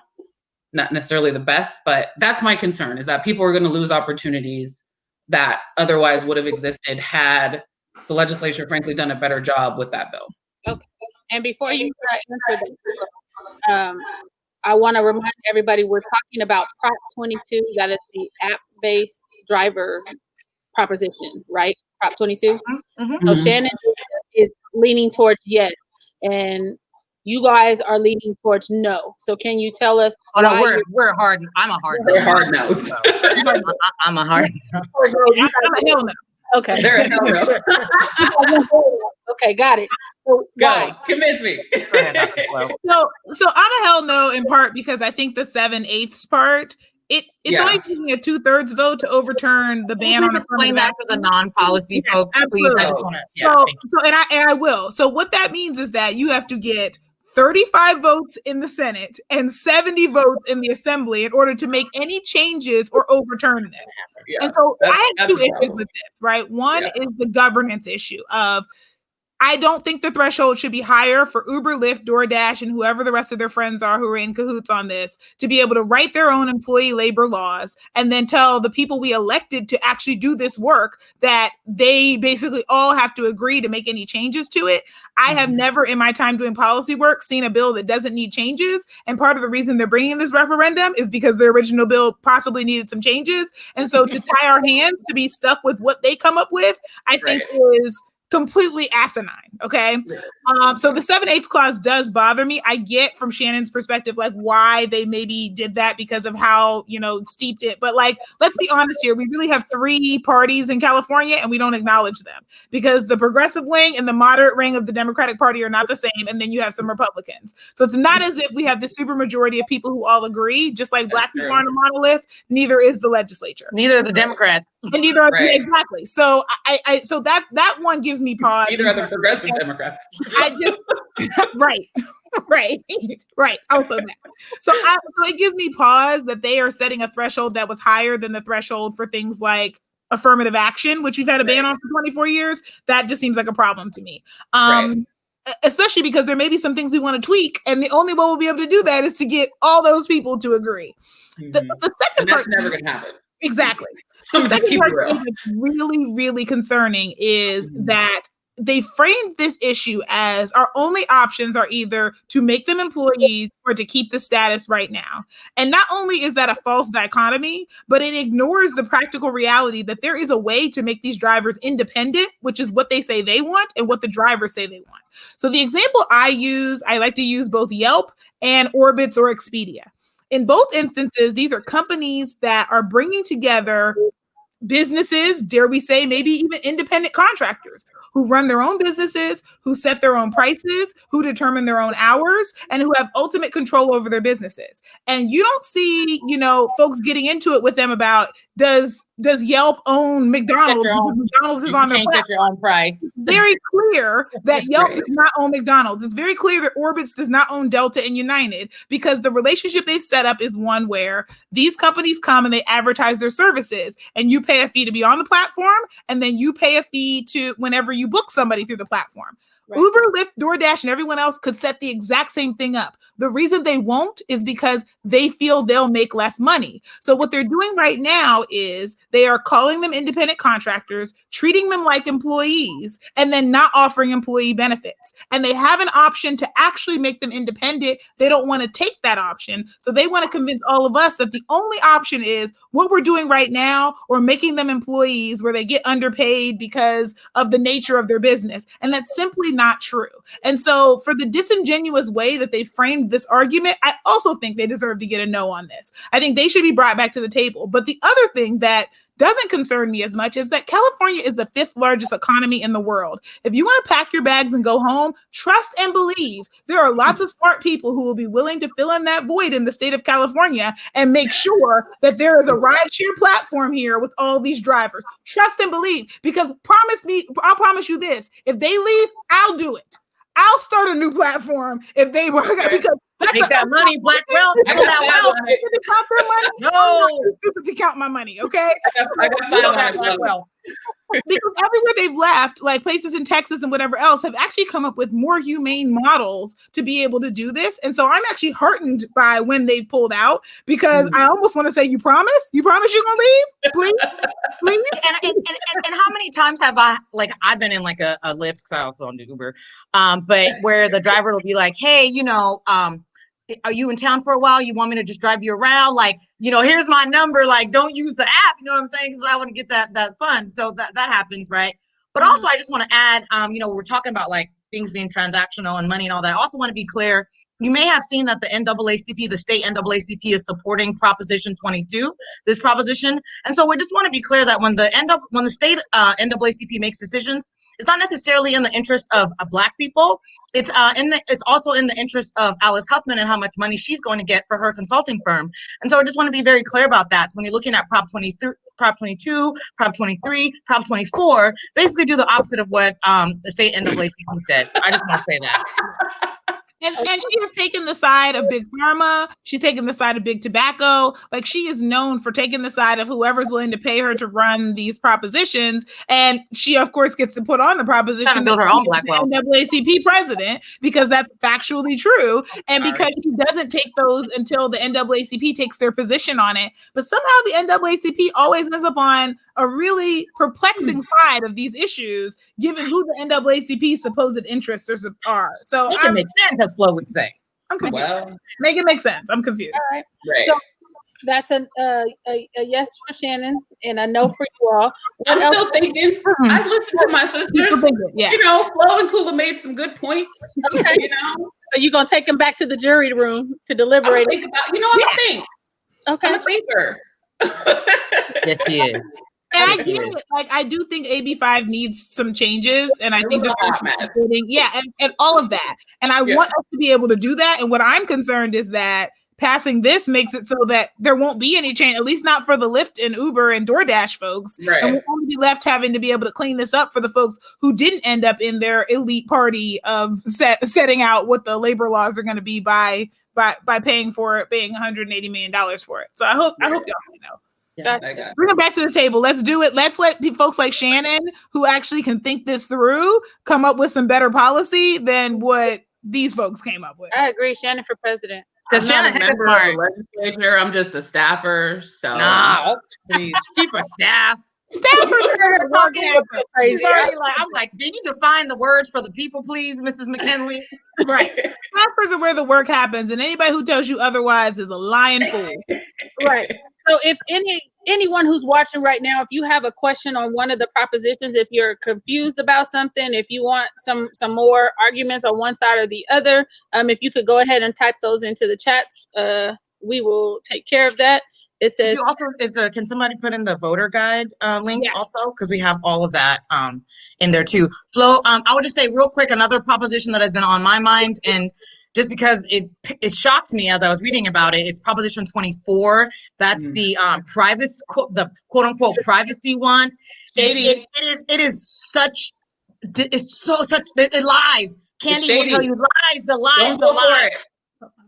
not necessarily the best, but that's my concern, is that people are going to lose opportunities that otherwise would have existed had the legislature frankly done a better job with that bill. Okay. And before you answer that, I want to remind everybody we're talking about Prop 22. That is the app-based driver proposition, right? Prop 22. So Shannon is leaning towards yes, and you guys are leaning towards no. So can you tell us? Oh no, we're hard. I'm a hard. They're hard nose. I'm a hard. I'm a hell no. Okay. They're a hell no. Okay, got it. So Go, convince me. So I'm a hell no in part because I think the 7/8 part, it's only taking a 2/3 vote to overturn the ban on explain that for the non-policy folks, please. I just want to. And I will. So what that means is that you have to get 35 votes in the Senate and 70 votes in the Assembly in order to make any changes or overturn this. Yeah, and so I have two issues with this, right? One is the governance issue of, I don't think the threshold should be higher for Uber, Lyft, DoorDash, and whoever the rest of their friends are who are in cahoots on this to be able to write their own employee labor laws and then tell the people we elected to actually do this work that they basically all have to agree to make any changes to it. I have never in my time doing policy work seen a bill that doesn't need changes. And part of the reason they're bringing this referendum is because the original bill possibly needed some changes. And so to tie our hands to be stuck with what they come up with, I think is completely asinine. Okay. So the 7/8 clause does bother me. I get from Shannon's perspective, like why they maybe did that because of how, steeped it. But like, let's be honest here. We really have 3 parties in California and we don't acknowledge them because the progressive wing and the moderate wing of the Democratic Party are not the same. And then you have some Republicans. So it's not as if we have the super majority of people who all agree, just like Black people aren't a monolith. Neither is the legislature. Neither are the Democrats. And neither are exactly. So so that one gives me pause. Neither are the progressive Democrats. Right. Also that. So it gives me pause that they are setting a threshold that was higher than the threshold for things like affirmative action, which we've had a ban on for 24 years. That just seems like a problem to me. Especially because there may be some things we want to tweak, and the only way we'll be able to do that is to get all those people to agree. The second part, that's never going to happen. Exactly. The second part that's really, really concerning is that they framed this issue as our only options are either to make them employees or to keep the status right now. And not only is that a false dichotomy, but it ignores the practical reality that there is a way to make these drivers independent, which is what they say they want and what the drivers say they want. So the example I like to use both Yelp and Orbitz or Expedia. In both instances, these are companies that are bringing together businesses, dare we say, maybe even independent contractors who run their own businesses, who set their own prices, who determine their own hours, and who have ultimate control over their businesses. And you don't see, folks getting into it with them about does Yelp own McDonald's? McDonald's is on their platform. Set your own price. It's very clear that Yelp does not own McDonald's. It's very clear that Orbitz does not own Delta and United, because the relationship they've set up is one where these companies come and they advertise their services, and you pay a fee to be on the platform, and then you pay a fee to whenever you book somebody through the platform. Right. Uber, Lyft, DoorDash, and everyone else could set the exact same thing up. The reason they won't is because they feel they'll make less money. So what they're doing right now is they are calling them independent contractors, treating them like employees, and then not offering employee benefits. And they have an option to actually make them independent. They don't want to take that option. So they want to convince all of us that the only option is what we're doing right now, or making them employees where they get underpaid because of the nature of their business. And that's simply not true. And so for the disingenuous way that they framed this argument, I also think they deserve to get a no on this. I think they should be brought back to the table. But the other thing that doesn't concern me as much is that California is the 5th largest economy in the world. If you want to pack your bags and go home, trust and believe there are lots of smart people who will be willing to fill in that void in the state of California and make sure that there is a rideshare platform here with all these drivers. Trust and believe, because I'll promise you this, if they leave, I'll do it. I'll start a new platform if they were, because make that money, Black wealth. Count their money. No, stupid to count my money. Okay, I got Black wealth. Because everywhere they've left, like places in Texas and whatever else, have actually come up with more humane models to be able to do this. And so I'm actually heartened by when they've pulled out, because I almost want to say, you promise you're gonna leave, please. And how many times have I've been in like a Lyft, because I also own Uber, but where the driver will be like, hey, are you in town for a while? You want me to just drive you around? Here's my number. Don't use the app. You know what I'm saying? Because I want to get that fund. So that happens, right? But also, I just want to add, we're talking about things being transactional and money and all that. I also want to be clear. You may have seen that the NAACP, the state NAACP, is supporting Proposition 22, this proposition. And so we just want to be clear that when the state NAACP makes decisions, it's not necessarily in the interest of Black people. It's also in the interest of Alice Huffman and how much money she's going to get for her consulting firm. And so I just want to be very clear about that. So when you're looking at Prop 23, Prop 22, Prop 23, Prop 24, basically do the opposite of what the state NAACP said. I just want to say that. And she has taken the side of Big Pharma. She's taken the side of Big Tobacco. She is known for taking the side of whoever's willing to pay her to run these propositions. And she, of course, gets to put on the proposition to build her own Black wealth. NAACP president, because that's factually true. And because she doesn't take those until the NAACP takes their position on it. But somehow the NAACP always ends up on a really perplexing side of these issues, given who the NAACP's supposed interests are. So it can make sense, as Flo would say. I'm confused. Well, make it make sense. I'm confused. All right. So that's a yes for Shannon and a no for you all. I'm still thinking. I listened to my sisters. Flo and Kula made some good points. Okay. So you're gonna take them back to the jury room to deliberate. Think about. I think. Okay. I'm a thinker. Yes, she is. And I get it. I do think AB5 needs some changes, and I think that and all of that. And I want us to be able to do that. And what I'm concerned is that passing this makes it so that there won't be any change, at least not for the Lyft and Uber and DoorDash folks. Right. And we'll only be left having to be able to clean this up for the folks who didn't end up in their elite party of setting out what the labor laws are going to be by paying $180 million for it. So I hope y'all know. Yeah, bring them back to the table. Let's do it. Let's let folks like Shannon, who actually can think this through, come up with some better policy than what these folks came up with. I agree. Shannon for president. Because Shannon is smart. Legislature. I'm just a staffer. So please, chief of staff. Staffers are She's already like, I'm like, did you define the words for the people, please, Mrs. McKinley? right. Staffers are where the work happens, and anybody who tells you otherwise is a lying fool. Right. So if anyone who's watching right now, if you have a question on one of the propositions, if you're confused about something, if you want some more arguments on one side or the other, if you could go ahead and type those into the chats, we will take care of that. It says can somebody put in the voter guide link Yes. also? Because we have all of that in there too. Flo, I would just say real quick, another proposition that has been on my mind, and just because it shocked me as I was reading about it, it's Proposition 24. That's the quote unquote privacy one. It lies. Candy will tell you lies, the lies, the lies.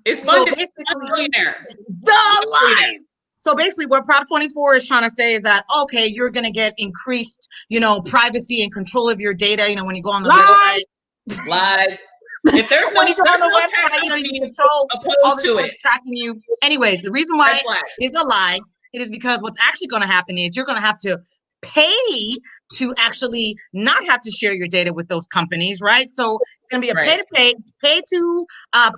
It's funded by billionaire. The lies. So basically what Prop 24 is trying to say is that, okay, you're going to get increased, privacy and control of your data, when you go on the website. Lies. If there's no, you go on the website, you control all to it. tracking you. Anyway, the reason why it is a lie, it is because what's actually going to happen is you're going to have to pay to actually not have to share your data with those companies, right? So it's going to be a pay to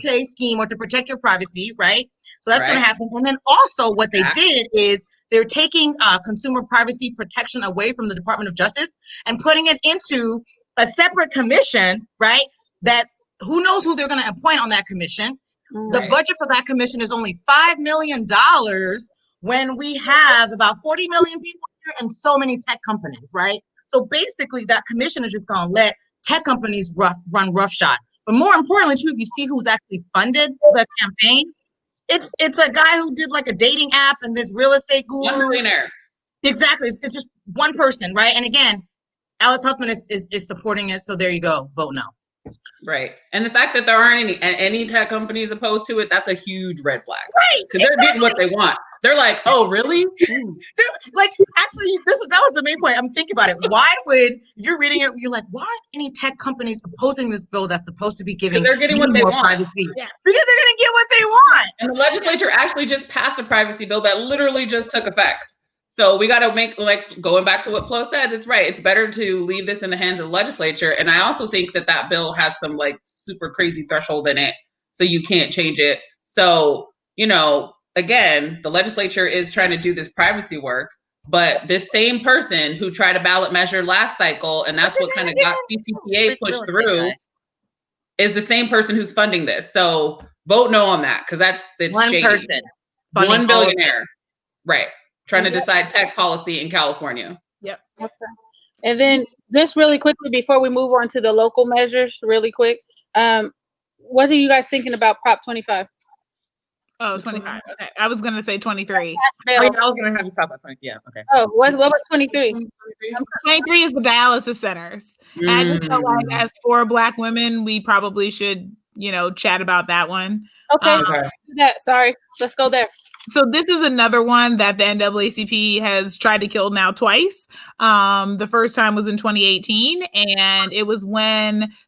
play scheme or to protect your privacy, right? So that's going to happen. And then also what they did is they're taking consumer privacy protection away from the Department of Justice and putting it into a separate commission, right? That who knows who they're going to appoint on that commission. The budget for that commission is only $5 million when we have about 40 million people here and so many tech companies, right? So basically that commission is just going to let tech companies run roughshod. But more importantly, too, if you see who's actually funded the campaign, it's a guy who did like a dating app and this real estate guru. $1 millionaire. Exactly. It's just one person, right? And again, Alice Huffman is supporting it. So there you go. Vote no. Right. And the fact that there aren't any tech companies opposed to it, that's a huge red flag. Right. Because they're getting what they want. They're like, oh, really? Like, actually, that was the main point. I'm thinking about it. Why would, you're reading it, you're like, why aren't any tech companies opposing this bill that's supposed to be giving they're getting what they want. Privacy? Yeah. Because they're going to get what they want. And the legislature actually just passed a privacy bill that literally just took effect. So we got to make, like, going back to what Flo said, it's right. It's better to leave this in the hands of the legislature. And I also think that bill has some like super crazy threshold in it. So you can't change it. So, again, the legislature is trying to do this privacy work, but this same person who tried a ballot measure last cycle, and that's what kind of got CCPA pushed through, is the same person who's funding this. So vote no on that, because it's one shady. Person. One billionaire. Right. Trying to decide tech policy in California. Yep. Okay. And then just really quickly before we move on to the local measures, really quick, what are you guys thinking about Prop 25? Oh, 25. Okay. I was going to say 23. I was going to have you talk about 20. Yeah. Okay. Oh, what was 23? 23 is the dialysis centers. And I just felt like as 4 Black women, we probably should, chat about that one. Okay. Sorry. Let's go there. So this is another one that the NAACP has tried to kill now twice. The first time was in 2018, and it was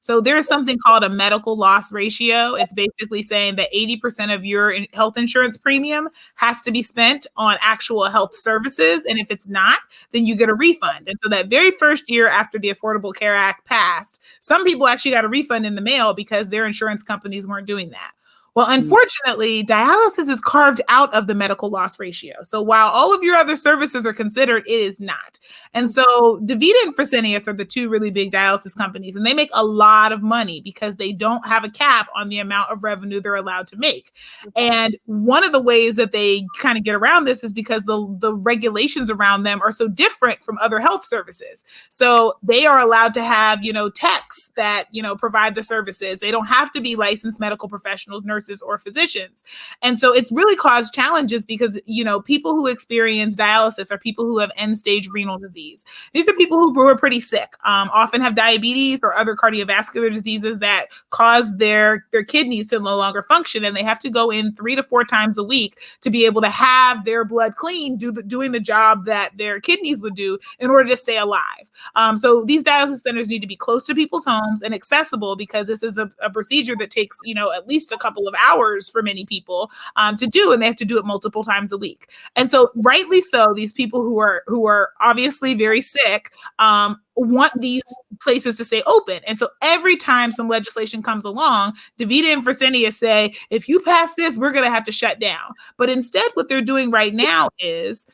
so there's something called a medical loss ratio. It's basically saying that 80% of your health insurance premium has to be spent on actual health services. And if it's not, then you get a refund. And so that very first year after the Affordable Care Act passed, some people actually got a refund in the mail because their insurance companies weren't doing that. Well, unfortunately, dialysis is carved out of the medical loss ratio. So while all of your other services are considered, it is not. And so DaVita and Fresenius are the 2 really big dialysis companies, and they make a lot of money because they don't have a cap on the amount of revenue they're allowed to make. And one of the ways that they kind of get around this is because the regulations around them are so different from other health services. So they are allowed to have, techs that, provide the services. They don't have to be licensed medical professionals, nurses, or physicians. And so it's really caused challenges because, people who experience dialysis are people who have end-stage renal disease. These are people who are pretty sick, often have diabetes or other cardiovascular diseases that cause their kidneys to no longer function. And they have to go in 3 to 4 times a week to be able to have their blood clean, doing the job that their kidneys would do in order to stay alive. So these dialysis centers need to be close to people's homes and accessible because this is a procedure that takes, at least a couple of hours for many people to do, and they have to do it multiple times a week. And so rightly so, these people who are obviously very sick want these places to stay open. And so every time some legislation comes along, Davida and Fresenius say, if you pass this, we're going to have to shut down. But instead, what they're doing right now is,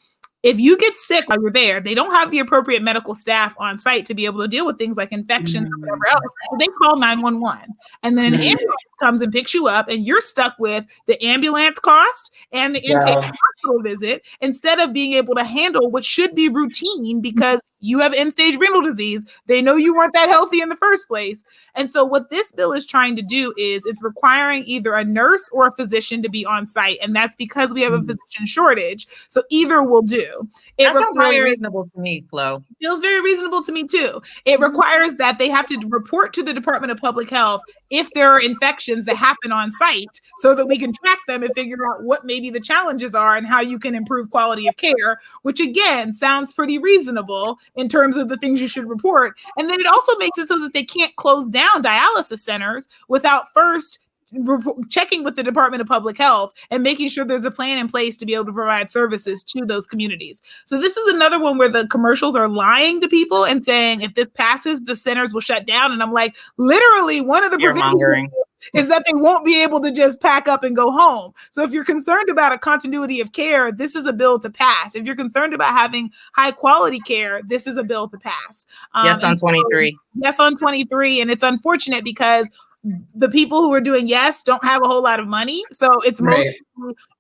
if you get sick while you're there, they don't have the appropriate medical staff on site to be able to deal with things like infections or whatever else. So they call 911. And then an ambulance comes and picks you up, and you're stuck with the ambulance cost and the inpatient hospital visit, instead of being able to handle what should be routine because you have end-stage renal disease. They know you weren't that healthy in the first place. And so what this bill is trying to do is it's requiring either a nurse or a physician to be on site. And that's because we have a physician shortage. So either will do. It that sounds really reasonable to me, Flo. Feels very reasonable to me too. It requires that they have to report to the Department of Public Health if there are infections that happen on site, so that we can track them and figure out what maybe the challenges are and how you can improve quality of care, which again sounds pretty reasonable in terms of the things you should report. And then it also makes it so that they can't close down dialysis centers without first checking with the Department of Public Health and making sure there's a plan in place to be able to provide services to those communities. So this is another one where the commercials are lying to people and saying, if this passes, the centers will shut down. And I'm like, literally, one of the provisions is that they won't be able to just pack up and go home. So if you're concerned about a continuity of care, this is a bill to pass. If you're concerned about having high quality care, this is a bill to pass. Yes, on 23. Yes, on 23. And it's unfortunate because the people who are doing yes don't have a whole lot of money. So it's mostly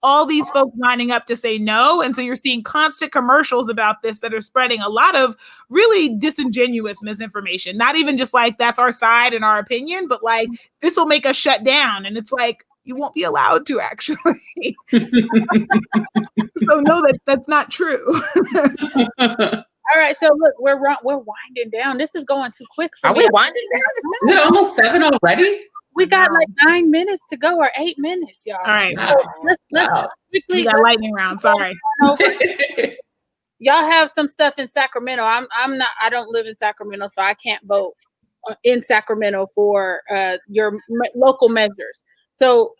all these folks lining up to say no. And so you're seeing constant commercials about this that are spreading a lot of really disingenuous misinformation. Not even just like, that's our side and our opinion, but like, this will make us shut down. And it's like, you won't be allowed to actually. So no, that's not true. All right, so look, we're winding down. This is going too quick for me. Are we winding down? Is it almost 7 already? We got like 9 minutes to go, or 8 minutes, y'all. All right. So let's quickly. We got lightning round. Sorry. Y'all have some stuff in Sacramento. I'm not. I don't live in Sacramento, so I can't vote in Sacramento for your local measures. So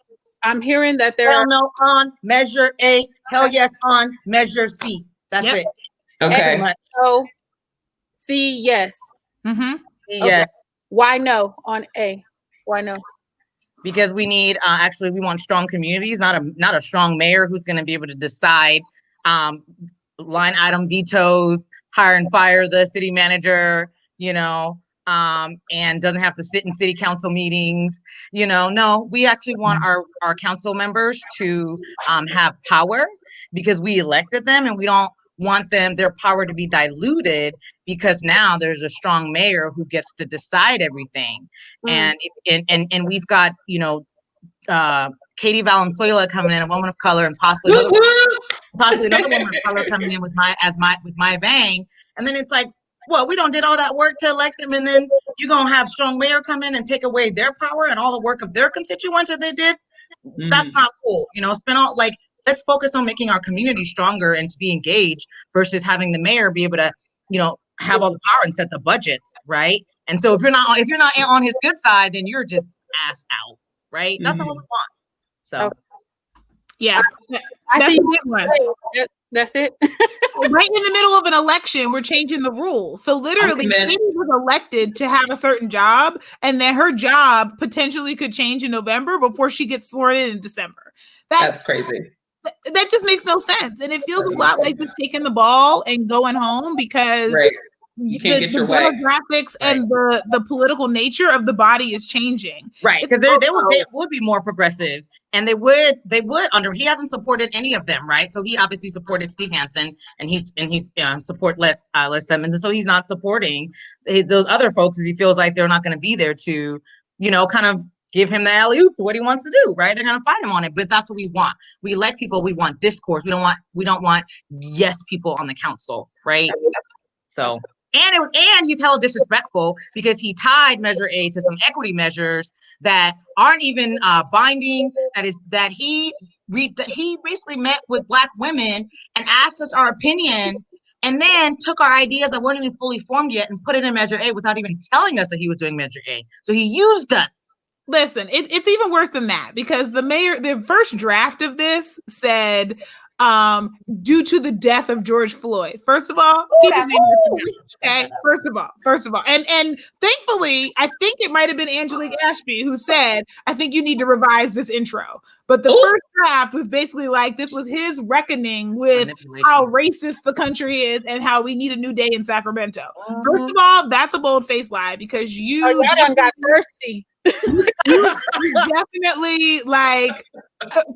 I'm hearing that there Hell no on Measure A. Hell yes on Measure C. That's it. Okay. So C, yes. Mm-hmm. C, yes. Why no on A? Why no? Because we need actually we want strong communities, not a strong mayor who's going to be able to decide line item vetoes, hire and fire the city manager, and doesn't have to sit in city council meetings. No, we actually want our council members to have power because we elected them, and we don't want their power to be diluted because now there's a strong mayor who gets to decide everything. And we've got Katie Valenzuela coming in, a woman of color, and possibly another woman of color coming in with my bang. And then it's like, well, we don't did all that work to elect them, and then you're gonna have strong mayor come in and take away their power and all the work of their constituents that they did. That's not cool. Let's focus on making our community stronger and to be engaged versus having the mayor be able to, have all the power and set the budgets, right? And so if you're not on his good side, then you're just ass out, right? That's not what we want. So, yeah, I see one. That's it. Right in the middle of an election, we're changing the rules. So literally, Katie was elected to have a certain job, and then her job potentially could change in November before she gets sworn in December. That's crazy. That just makes no sense. And it feels a lot like just taking the ball and going home because you can't get your way. Demographics and the political nature of the body is changing. Right. Because they would be more progressive, and they would he hasn't supported any of them, right? So he obviously supported Steve Hansen, and he's support Les Simmons. And so he's not supporting those other folks because he feels like they're not going to be there to, kind of give him the alley-oop to what he wants to do, right? They're gonna fight him on it, but that's what we want. We elect people, we want discourse. We don't want yes people on the council, right? So and he's hella disrespectful because he tied Measure A to some equity measures that aren't even binding. That he basically met with Black women and asked us our opinion, and then took our ideas that weren't even fully formed yet and put it in Measure A without even telling us that he was doing Measure A. So he used us. Listen, it's even worse than that because the first draft of this said, due to the death of George Floyd. First of all, okay. First of all, and thankfully, I think it might have been Angelique Ashby who said, "I think you need to revise this intro." But the first draft was basically like this was his reckoning with how racist the country is and how we need a new day in Sacramento. First of all, that's a bold-faced lie because you done got thirsty. you definitely like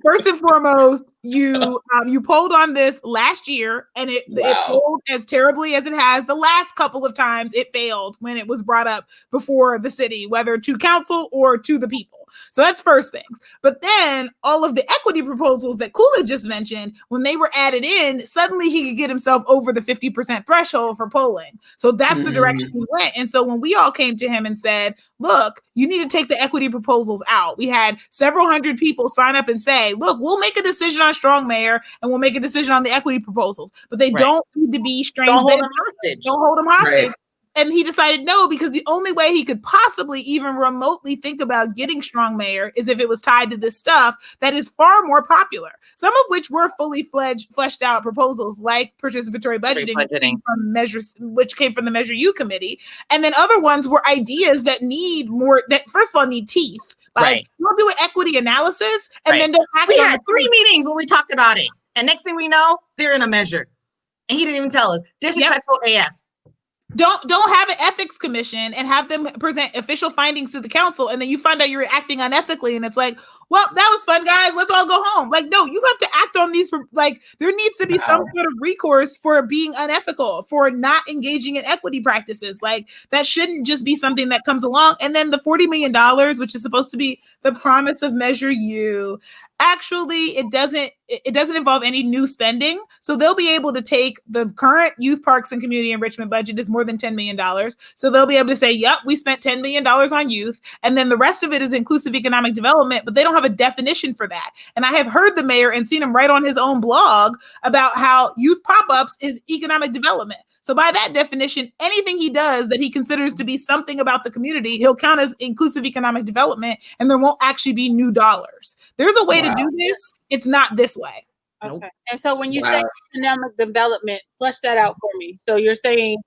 first and foremost you polled on this last year and it polled as terribly as it has the last couple of times. It failed when it was brought up before the city, whether to council or to the people. So that's first things. But then all of the equity proposals that Kula just mentioned, when they were added in, suddenly he could get himself over the 50% threshold for polling. So that's the direction he went. And so when we all came to him and said, look, you need to take the equity proposals out. We had several hundred people sign up and say, look, we'll make a decision on strong mayor and we'll make a decision on the equity proposals, but they don't need to be strange. Don't hold them hostage. Don't hold them hostage. Right. And he decided no, because the only way he could possibly even remotely think about getting strong mayor is if it was tied to this stuff that is far more popular, some of which were fully fleshed out proposals like participatory budgeting. Which came from the Measure U committee. And then other ones were ideas that need more, that first of all need teeth. Like we'll do an equity analysis and then we had 3 meetings when we talked about it. And next thing we know, they're in a measure. And he didn't even tell us. Disrespectful AF. Don't have an ethics commission and have them present official findings to the council, and then you find out you're acting unethically, and it's like, well, that was fun, guys. Let's all go home. Like, no, you have to act on these. Like, there needs to be some sort of recourse for being unethical, for not engaging in equity practices. Like, that shouldn't just be something that comes along. And then the $40 million, which is supposed to be the promise of Measure U, actually, it doesn't involve any new spending. So they'll be able to take the current youth parks and community enrichment budget is more than $10 million. So they'll be able to say, yep, we spent $10 million on youth. And then the rest of it is inclusive economic development, but they don't have a definition for that. And I have heard the mayor and seen him write on his own blog about how youth pop-ups is economic development. So by that definition, anything he does that he considers to be something about the community, he'll count as inclusive economic development, and there won't actually be new dollars. There's a way to do this. It's not this way. Okay. And so when you say economic development, flesh that out for me. So you're saying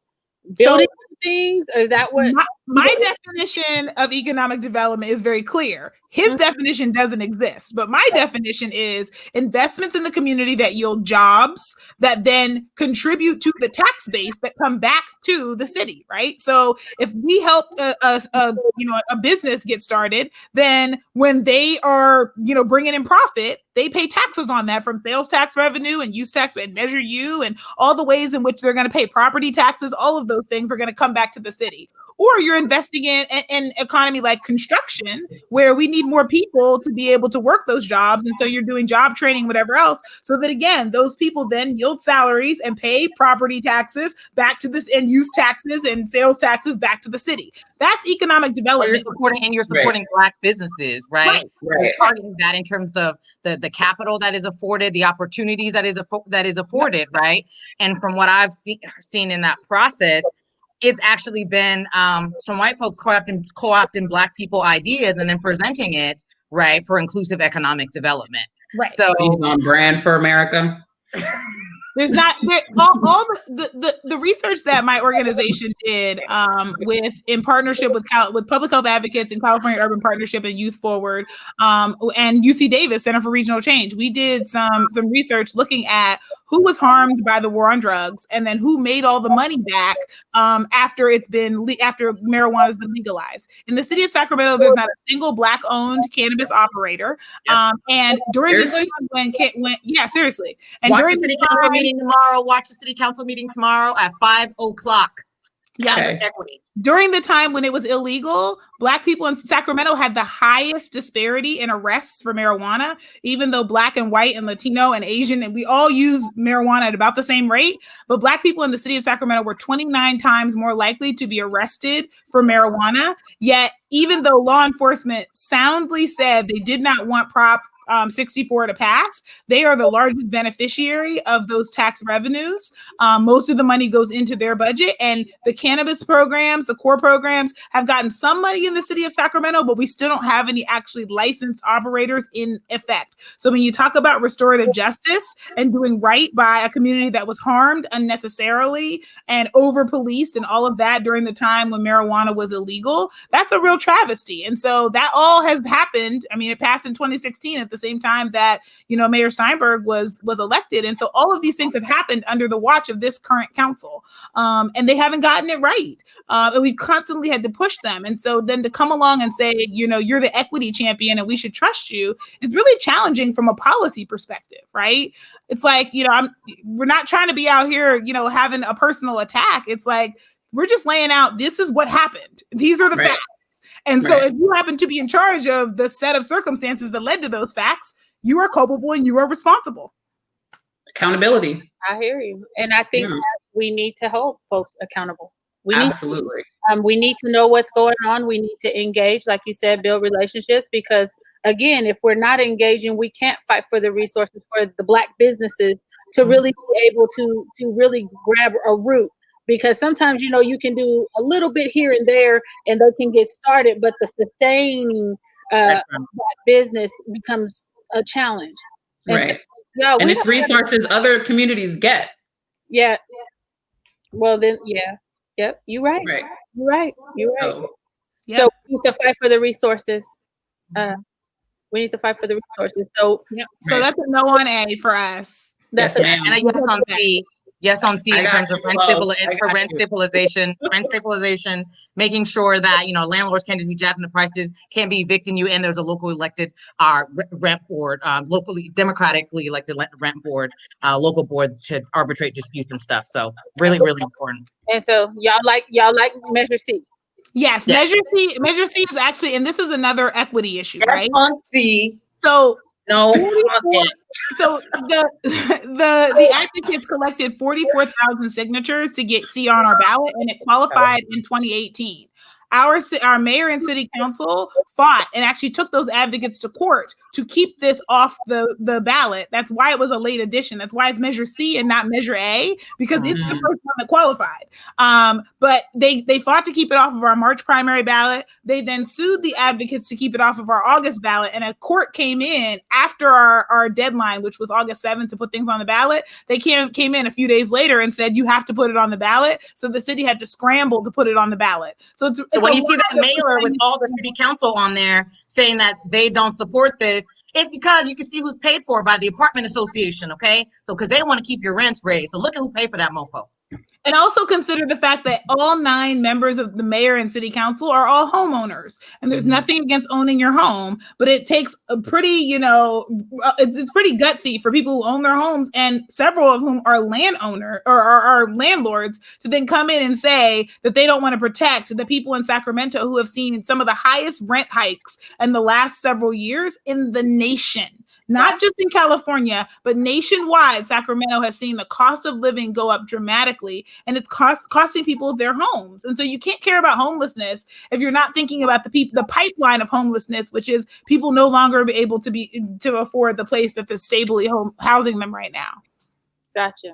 building things, or is that what? My definition of economic development is very clear. His definition doesn't exist, but my definition is investments in the community that yield jobs that then contribute to the tax base that come back to the city, right? So if we help a business get started, then when they are, bringing in profit, they pay taxes on that from sales tax revenue and use tax and Measure U and all the ways in which they're going to pay property taxes. All of those things are going to come back to the city. Or you're investing in an economy like construction, where we need more people to be able to work those jobs. And so you're doing job training, whatever else, so that, again, those people then yield salaries and pay property taxes back to this and use taxes and sales taxes back to the city. That's economic development. You're supporting Black businesses, right? You're targeting that in terms of the capital that is afforded, the opportunities that is afforded, right? And from what I've seen in that process, it's actually been some white folks co-opting Black people ideas and then presenting it, right, for inclusive economic development. Right. So he's on brand for America. There's not all the research that my organization did in partnership with Public Health Advocates and California Urban Partnership and Youth Forward and UC Davis Center for Regional Change. We did some research looking at who was harmed by the war on drugs and then who made all the money back after marijuana has been legalized. In the city of Sacramento, there's not a single Black-owned cannabis operator. And during this time seriously. And Watch during the city council meeting tomorrow. Watch the city council meeting tomorrow at 5:00. Yeah. Okay. During the time when it was illegal, Black people in Sacramento had the highest disparity in arrests for marijuana, even though Black and white and Latino and Asian, and we all use marijuana at about the same rate. But Black people in the city of Sacramento were 29 times more likely to be arrested for marijuana. Yet, even though law enforcement soundly said they did not want 64 to pass. They are the largest beneficiary of those tax revenues. Most of the money goes into their budget, and the cannabis programs, the core programs, have gotten some money in the city of Sacramento, but we still don't have any actually licensed operators in effect. So when you talk about restorative justice and doing right by a community that was harmed unnecessarily and over policed and all of that during the time when marijuana was illegal, that's a real travesty. And so that all has happened. I mean, it passed in 2016 at the same time that, Mayor Steinberg was elected. And so all of these things have happened under the watch of this current council. And they haven't gotten it right. And we've constantly had to push them. And so then to come along and say, you're the equity champion and we should trust you is really challenging from a policy perspective, right? It's like, we're not trying to be out here, having a personal attack. It's like, we're just laying out, this is what happened. These are the facts. And so if you happen to be in charge of the set of circumstances that led to those facts, you are culpable and you are responsible. Accountability. I hear you. And I think that we need to hold folks accountable. Absolutely. We need to know what's going on. We need to engage, like you said, build relationships, because again, if we're not engaging, we can't fight for the resources for the Black businesses to really be able to really grab a root. Because sometimes, you can do a little bit here and there and they can get started, but the sustaining that business becomes a challenge. And right. So, and it's resources other communities get. Yeah. Well, then, yeah. Yep. You're right. Right. You're right. You're right. So, So we need to fight for the resources. We need to fight for the resources. So, so that's a no on A for us. That's and a yes on C. Yes on C in terms of rent stabilization, making sure that landlords can't just be jacking the prices, can't be evicting you, and there's a local elected rent board, locally democratically elected rent board, local board to arbitrate disputes and stuff. So really, really important. And so y'all like Measure C. Yes, Measure C is actually, and this is another equity issue, right? On C. So no. So the advocates collected 44,000 signatures to get C on our ballot, and it qualified in 2018. Our mayor and city council fought and actually took those advocates to court to keep this off the ballot. That's why it was a late addition. That's why it's Measure C and not Measure A, because it's the first one that qualified. But they fought to keep it off of our March primary ballot. They then sued the advocates to keep it off of our August ballot, and a court came in after our deadline, which was August 7th, to put things on the ballot. They came in a few days later and said, you have to put it on the ballot. So the city had to scramble to put it on the ballot. So it's when you see that mailer with all the city council on there saying that they don't support this, it's because you can see who's paid for by the apartment association, okay? So because they want to keep your rents raised. So look at who paid for that mofo. And also consider the fact that all 9 members of the mayor and city council are all homeowners. And there's nothing against owning your home, but it takes a pretty, it's pretty gutsy for people who own their homes, and several of whom are landowner or are landlords, to then come in and say that they don't want to protect the people in Sacramento who have seen some of the highest rent hikes in the last several years in the nation. Not just in California, but nationwide, Sacramento has seen the cost of living go up dramatically, and it's costing people their homes. And so you can't care about homelessness if you're not thinking about the pipeline of homelessness, which is people no longer be able to afford the place that is stably housing them right now. Gotcha.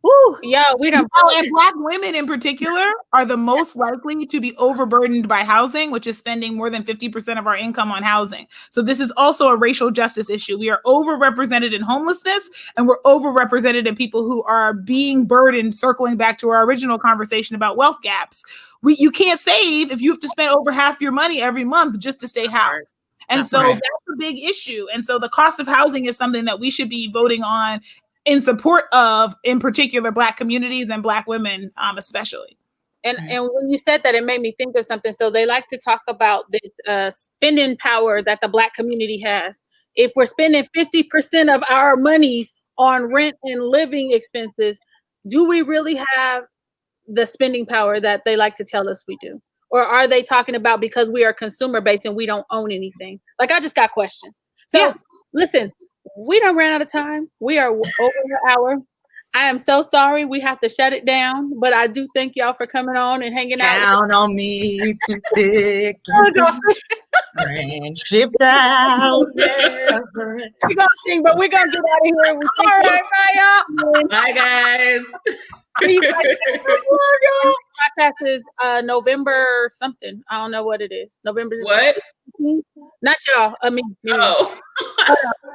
Woo, yeah, we don't. And Black women in particular are the most likely to be overburdened by housing, which is spending more than 50% of our income on housing. So this is also a racial justice issue. We are overrepresented in homelessness, and we're overrepresented in people who are being burdened, circling back to our original conversation about wealth gaps. You can't save if you have to spend over half your money every month just to stay housed. And so that's a big issue. And so the cost of housing is something that we should be voting on in support of, in particular, Black communities and Black women, especially. And when you said that, it made me think of something. So they like to talk about this spending power that the Black community has. If we're spending 50% of our monies on rent and living expenses, do we really have the spending power that they like to tell us we do? Or are they talking about because we are consumer based and we don't own anything? Like, I just got questions. So listen, we done ran out of time. We are over the hour. I am so sorry we have to shut it down, but I do thank y'all for coming on and hanging out. Count on me to pick We're gonna friendship that'll never end. sing, but we're gonna get out of here. We thank All you. right, bye, y'all. Bye, guys. See you guys. Podcast is November something. I don't know what it is. November. What? Not y'all. I mean, Oh.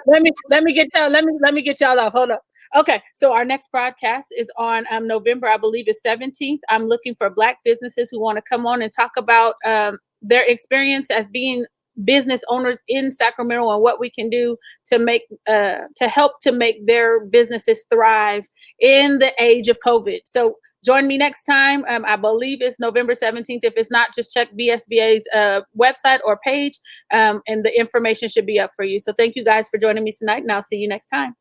let me get y'all. Let me get y'all off. Hold up. Okay, so our next broadcast is on November, I believe, is 17th. I'm looking for Black businesses who want to come on and talk about their experience as being business owners in Sacramento and what we can do to make to help to make their businesses thrive in the age of COVID. So join me next time. I believe it's November 17th. If it's not, just check BSBA's website or page, and the information should be up for you. So thank you guys for joining me tonight, and I'll see you next time.